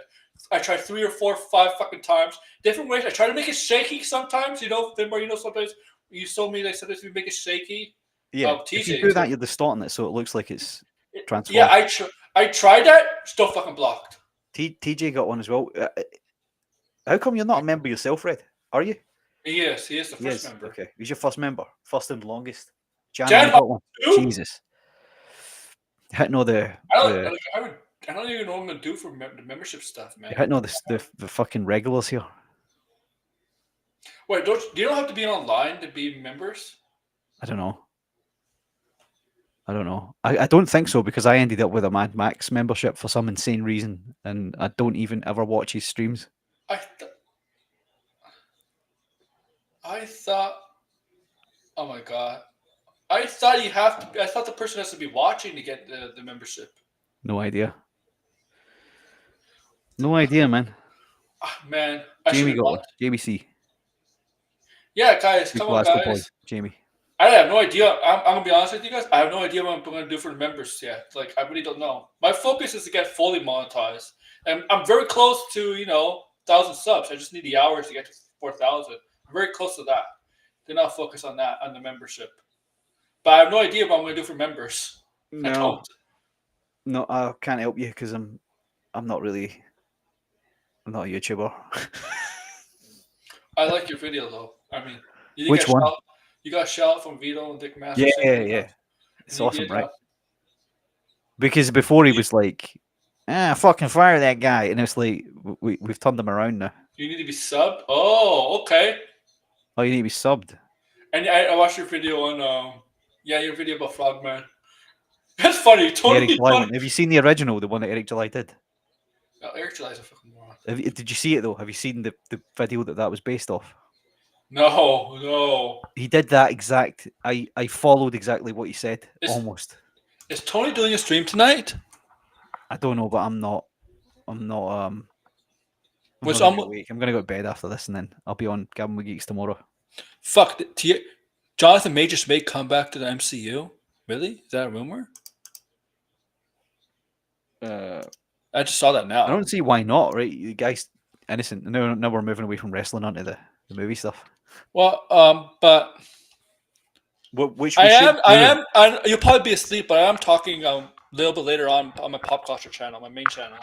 I tried 3 or 4 or 5 fucking times. Different ways. I try to make it shaky sometimes, Finbar, sometimes you told me sometimes we make it shaky. Yeah, Oh, if TJ, you do that, you're distorting it so it looks like it's transformed. Yeah, I tried that, still fucking blocked. TJ got one as well. How come you're not a member yourself, Red? Are you? He is the first Yes. member. Okay, he's your first member, first and longest. Jan got one. Who? Jesus. Hitting all the I don't even know what I'm gonna do for the membership stuff, man. hitting all the fucking regulars here. Wait, you don't have to be online to be members? I don't know. I don't think so because I ended up with a Mad Max membership for some insane reason, and I don't even ever watch his streams. I thought. Oh my god! I thought you have to. I thought the person has to be watching to get the membership. No idea. No idea, man. Man, I Jamie should got one. Jamie C. Yeah, guys, Big come on, Glasgow boy, guys. Jamie. I have no idea. I'm gonna be honest with you guys. I have no idea what I'm gonna do for the members yet. Like, I really don't know. My focus is to get fully monetized, and I'm very close to 1,000 subs. I just need the hours to get to 4,000. I'm very close to that. Then I'll focus on that on the membership. But I have no idea what I'm gonna do for members. I don't. No, I can't help you because I'm not really. I'm not a YouTuber. I like your video though. I mean, you Which one? You got a shout out from Vito and Dick Master. Yeah. It's You awesome, did, right? Because before he was like, fucking fire that guy, and it's like we've turned him around now. You need to be subbed. Oh, okay. Oh, you need to be subbed. And I watched your video on your video about Frogman. That's funny. The Totally Eric July one. funny. Have you seen the original, the one that Eric July did? Oh, Eric July's a fucking moron. Did you see it though? Have you seen the video that was based off? No. He did that exact. I followed exactly what he said Is- almost. Is Tony doing a stream tonight? I don't know, but I'm not. I'm Was not gonna be almo- awake. I'm gonna go to bed after this, and then I'll be on Gavin with Geeks tomorrow. Fuck. Jonathan Majors may come back to the MCU. Really? Is that a rumor? I just saw that now. I don't see why not. Right, you guys, innocent. Now we're moving away from wrestling onto the movie stuff. Well, but Which I am. You'll probably be asleep, but I am talking a little bit later on my pop culture channel, my main channel.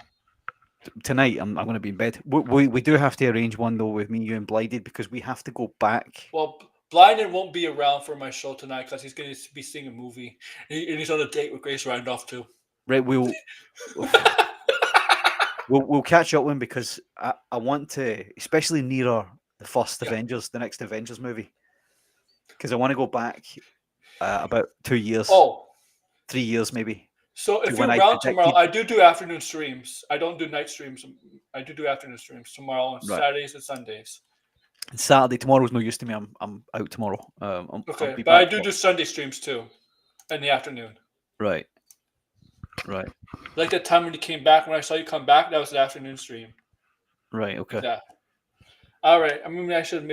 Tonight. I'm going to be in bed. We do have to arrange one though with me, you, and Blinded because we have to go back. Well, Blinded won't be around for my show tonight because he's going to be seeing a movie, and he's on a date with Grace Randolph too. Right, we'll catch up with him because I want to, especially nearer the first Avengers, the next Avengers movie, because I want to go back about 2 years, 3 years maybe. So if when you're I around predicted- tomorrow, I do afternoon streams. I don't do night streams. I do afternoon streams tomorrow on Right. Saturdays and Sundays. And Saturday, tomorrow's no use to me. I'm out tomorrow. I'll Okay, be but I back do Sunday streams too, in the afternoon. Right. Like that time when you came back, when I saw you come back, that was an afternoon stream. Right. Okay. Yeah. All right. I mean, I think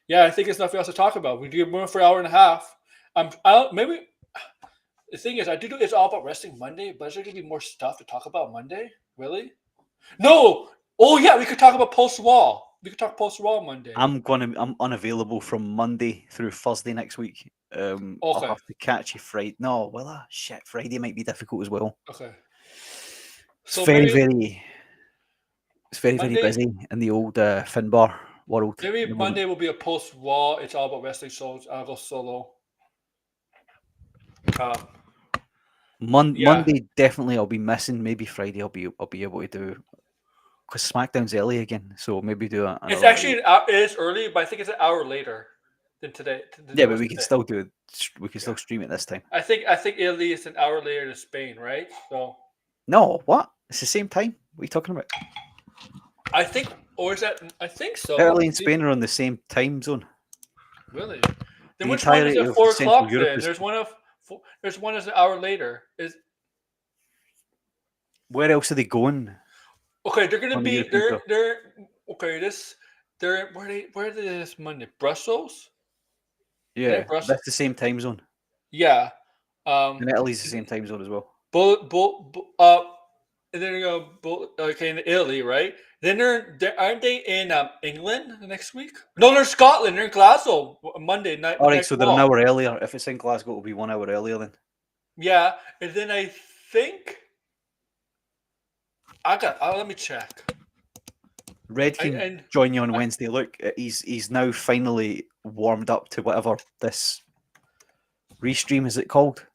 there's nothing else to talk about. We do more for an hour and a half. Maybe the thing is, it's all about wrestling Monday, but is there gonna be more stuff to talk about Monday? Really? No. Oh yeah, we could talk about post wall. We could talk post wall Monday. I'm unavailable from Monday through Thursday next week. Okay. I'll have to catch you Friday. No, well, shit, Friday might be difficult as well. Okay. It's So very maybe- Monday- busy in the old Finbar world. Maybe at the moment. Monday will be a post wall. It's all about wrestling shows. I'll go solo. Yeah. Monday definitely I'll be missing. Maybe Friday I'll be able to do because SmackDown's early again, so maybe do a. It's actually it is early, but I think it's an hour later than today. Yeah, but we can still do it. We can still stream it this time. I think Italy is an hour later than Spain, right? So No, what? It's the same time. What are you talking about? I think, or is that? I think so. Italy and Spain are on the same time zone. Really? The Then which one is entirety at of 4 Central o'clock? Europe Then is- there's one that's an hour later. Is Where else are they going? okay. They're gonna On the be European tour. they're okay. Where are they this Monday? Brussels. Yeah, Brussels. that's the same time zone. Yeah. And Italy's the same time zone as well. And then you go in Italy, right? Then aren't they in England next week? No, they're in Scotland. They're in Glasgow Monday night. All right, next so they're an walk. hour earlier. If it's in Glasgow, it'll be 1 hour earlier then. Yeah, and then I think let me check. Red can and- join you on Wednesday. Look, he's now finally warmed up to whatever this restream is it called.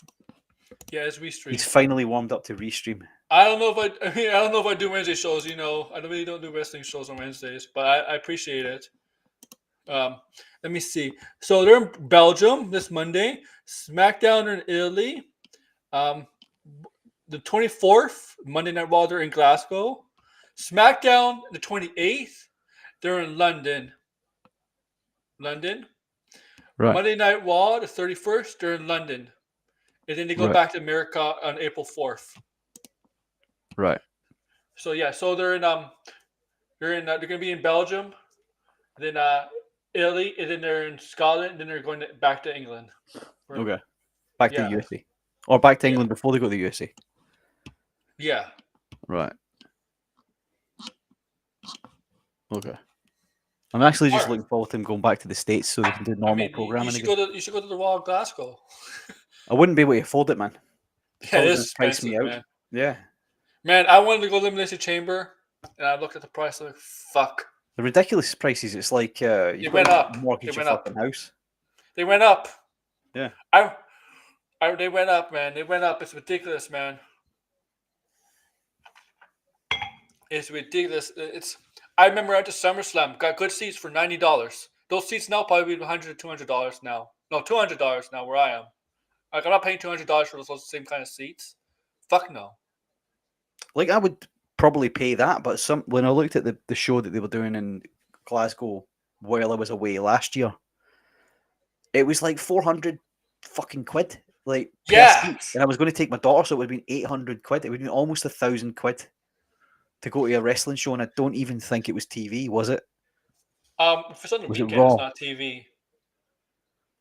Yeah, it's restream. He's finally warmed up to restream. I don't know if I do Wednesday shows. I really don't do wrestling shows on Wednesdays, but I appreciate it. Let me see. So they're in Belgium this Monday. SmackDown in Italy. The 24th, Monday Night Raw, they're in Glasgow. SmackDown, the 28th, they're in London. Right. Monday Night Raw, the 31st, they're in London. And then they go Right. back to America on April 4th. Right. So yeah, so they're gonna be in Belgium, then Italy, and then they're in Scotland, then they're going back to England. Okay. Back Yeah. to USA. Or back to Yeah. England before they go to the USA. Yeah. Right. Okay. I'm actually just Alright. looking forward to him going back to the States so they can do normal programming you should again. you should go to the Raw in Glasgow. I wouldn't be able to afford it, man. Yeah, Probably it gonna is price me expensive, out. man. Yeah. Man, I wanted to go Elimination Chamber, and I looked at the price. I'm like, fuck. The ridiculous prices. It's like you went up. mortgage It your went up. fucking house. They went up. Yeah. They went up, man. They went up. It's ridiculous, man. It's ridiculous. I remember at the SummerSlam, got good seats for $90. Those seats now probably be $100 to $200 now. No, $200 now where I am. Like, I'm not paying $200 for those same kind of seats. Fuck no. Like I would probably pay that, but when I looked at the show that they were doing in Glasgow while I was away last year, it was like 400 fucking quid. Like per Yeah. seat. And I was going to take my daughter, so it would have been 800 quid. It would have been almost 1,000 quid to go to a wrestling show, and I don't even think it was TV, was it? If it's on the Was it weekend, Raw? it's not TV.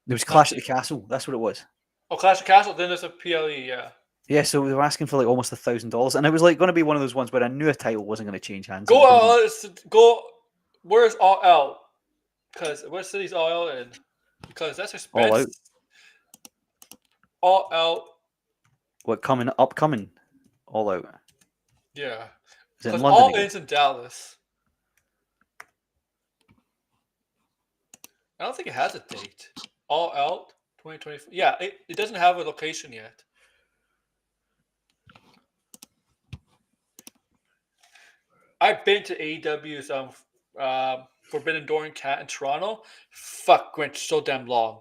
It was Not Clash at the TV. Castle. That's what it was. Oh, Clash of Castle, then there's a PLE, yeah. Yeah, so we were asking for like almost $1,000, and it was like going to be one of those ones where I knew a title wasn't going to change hands. Go It was gonna go. Where's All Out? Because what city's All Out in? Because that's All Out. expensive. All Out. be upcoming, All Out. Yeah. Is it in Because London? All again? In's in Dallas. I don't think it has a date. All Out 2024. Yeah, it doesn't have a location yet. I've been to AEW's Forbidden Door in Toronto. Fuck, went so damn long.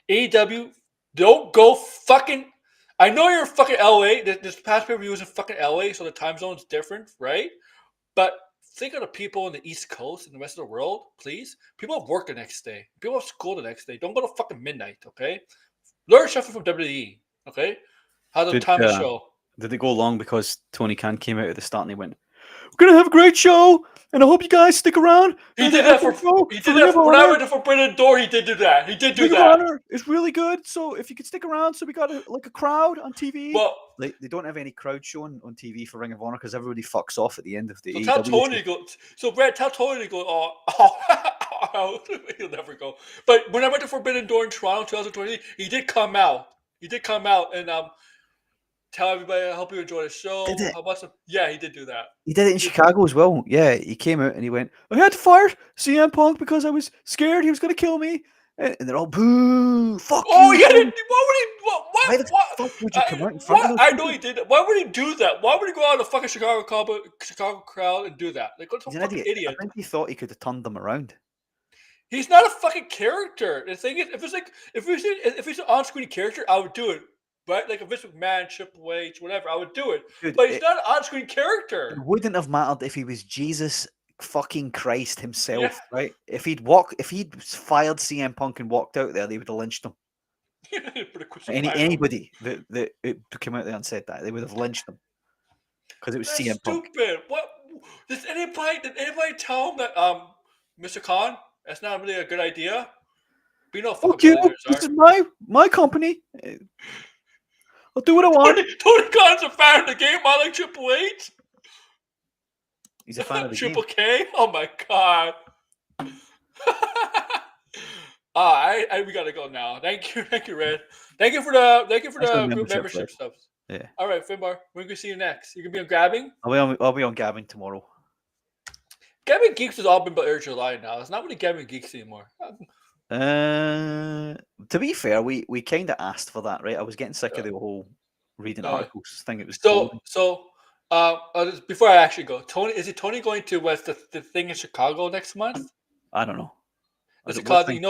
AEW, don't go fucking. I know you're in fucking LA. This past pay-per-view was in fucking LA, so the time zone's different, right? But think of the people in the East Coast and the rest of the world, please. People have work the next day. People have school the next day. Don't go to fucking midnight, okay? Learn something from WWE, okay? How the Did, time of the show. Did it go long because Tony Khan came out at the start and he went, "We're gonna have a great show, and I hope you guys stick around." He did that for when I went to Forbidden Door. He did do that. He did do Ring of that. Honor is really good, so if you could stick around, so we got a crowd on TV. Well, Like they don't have any crowd showing on TV for Ring of Honor because everybody fucks off at the end of the. so tell AEW Tony to go. So Brad, tell Tony to go. Oh, he'll never go. But when I went to Forbidden Door in Toronto, 2020, he did come out. He did come out and tell everybody, I hope you enjoy the show. Did it? How much? Yeah, he did do that. He did it in Chicago as well. Yeah, he came out and he went, "I had to fire CM Punk because I was scared he was going to kill me," and they're all boo. Fuck Oh, you. yeah. Punk." Why would he? Why the What? fuck would you come out in front of those I know people? he did that. Why would he do that? Why would he go out in the fucking Chicago crowd and do that? Like, what's a He's an fucking idiot. idiot? I think he thought he could have turned them around. He's not a fucking character. The thing is, if it's an on-screen character, I would do it. Right? Like if it's McMahon, Triple H, whatever, I would do it. Dude, But he's it not an on-screen character. wouldn't have mattered if he was Jesus fucking Christ himself, Yeah. right? If he'd fired CM Punk and walked out there, they would have lynched him. For the crucifixion. Anybody that came out there and said that, they would have lynched him because it was That's CM Punk. stupid. What? Did anybody tell him that Mr. Khan, that's not really a good idea? But you know, Fuck you! This is my company. I'll do what I want. Tony Khan's a fan of the game. I like Triple H. He's a fan of the Triple game. K. Oh my god. We gotta go now. Thank you, Red. Thank you for the Thanks for the group membership, membership Fred. stuff. Yeah. All right, Finbar, we're gonna see you next. You can be on Grabbing. I'll be on Gavin tomorrow. Gabbing Geeks has all been about Air July now. It's not really Gabbing Geeks anymore. To be fair, we kind of asked for that, right? I was getting sick of the whole reading articles thing. It was before I actually go, Tony, is it Tony going to what's the thing in Chicago next month? I don't know. Is it called? When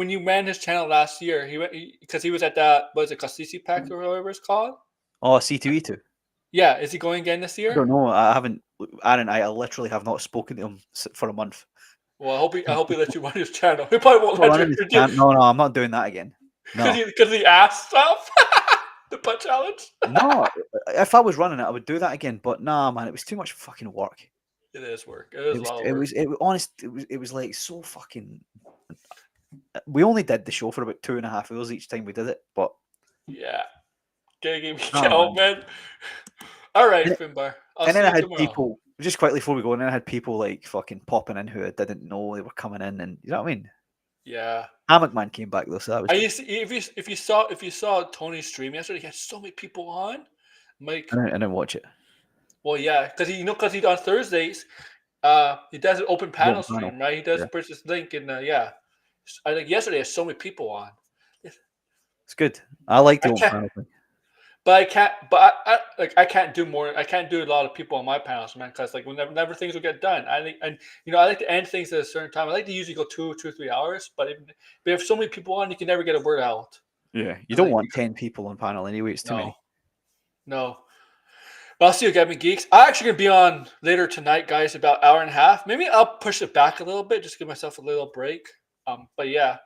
you ran his channel last year, he went because he was at that CC Pack or whatever it's called. Oh, C2E2. Yeah, is he going again this year? I don't know. I haven't. Aaron, I literally have not spoken to him for a month. Well, I hope he lets you run his channel. He probably won't let you. No, I'm not doing that again. No. Because he asked stuff. The butt challenge. No, if I was running it, I would do that again. But nah, man, it was too much fucking work. It is work. It is a lot of work. It was like so fucking. We only did the show for about 2.5 hours each time we did it, but yeah, gotta give me out, man. All right, Finbar. And then I had people just quickly before we go. And then I had people like fucking popping in who I didn't know they were coming in, and you know what I mean. Yeah. Hammock Man came back though, so that was. If you saw Tony's stream yesterday, he had so many people on. Mike, I didn't watch it. Well, yeah, because he on Thursdays, he does an open panel stream, right? He does push this link, and I think yesterday had so many people on. It's good. I like the open panel thing. But I can't. But I can't do more. I can't do a lot of people on my panels, man. Because like whenever things will get done, I think, and I like to end things at a certain time. I like to usually go 2 or 3 hours. But if so many people on, you can never get a word out. Yeah, you And, don't like, want 10 people on panel anyway. It's too many. No. But I'll see you, Gaming Geeks. I'm actually gonna be on later tonight, guys. About hour and a half. Maybe I'll push it back a little bit, just give myself a little break. But yeah.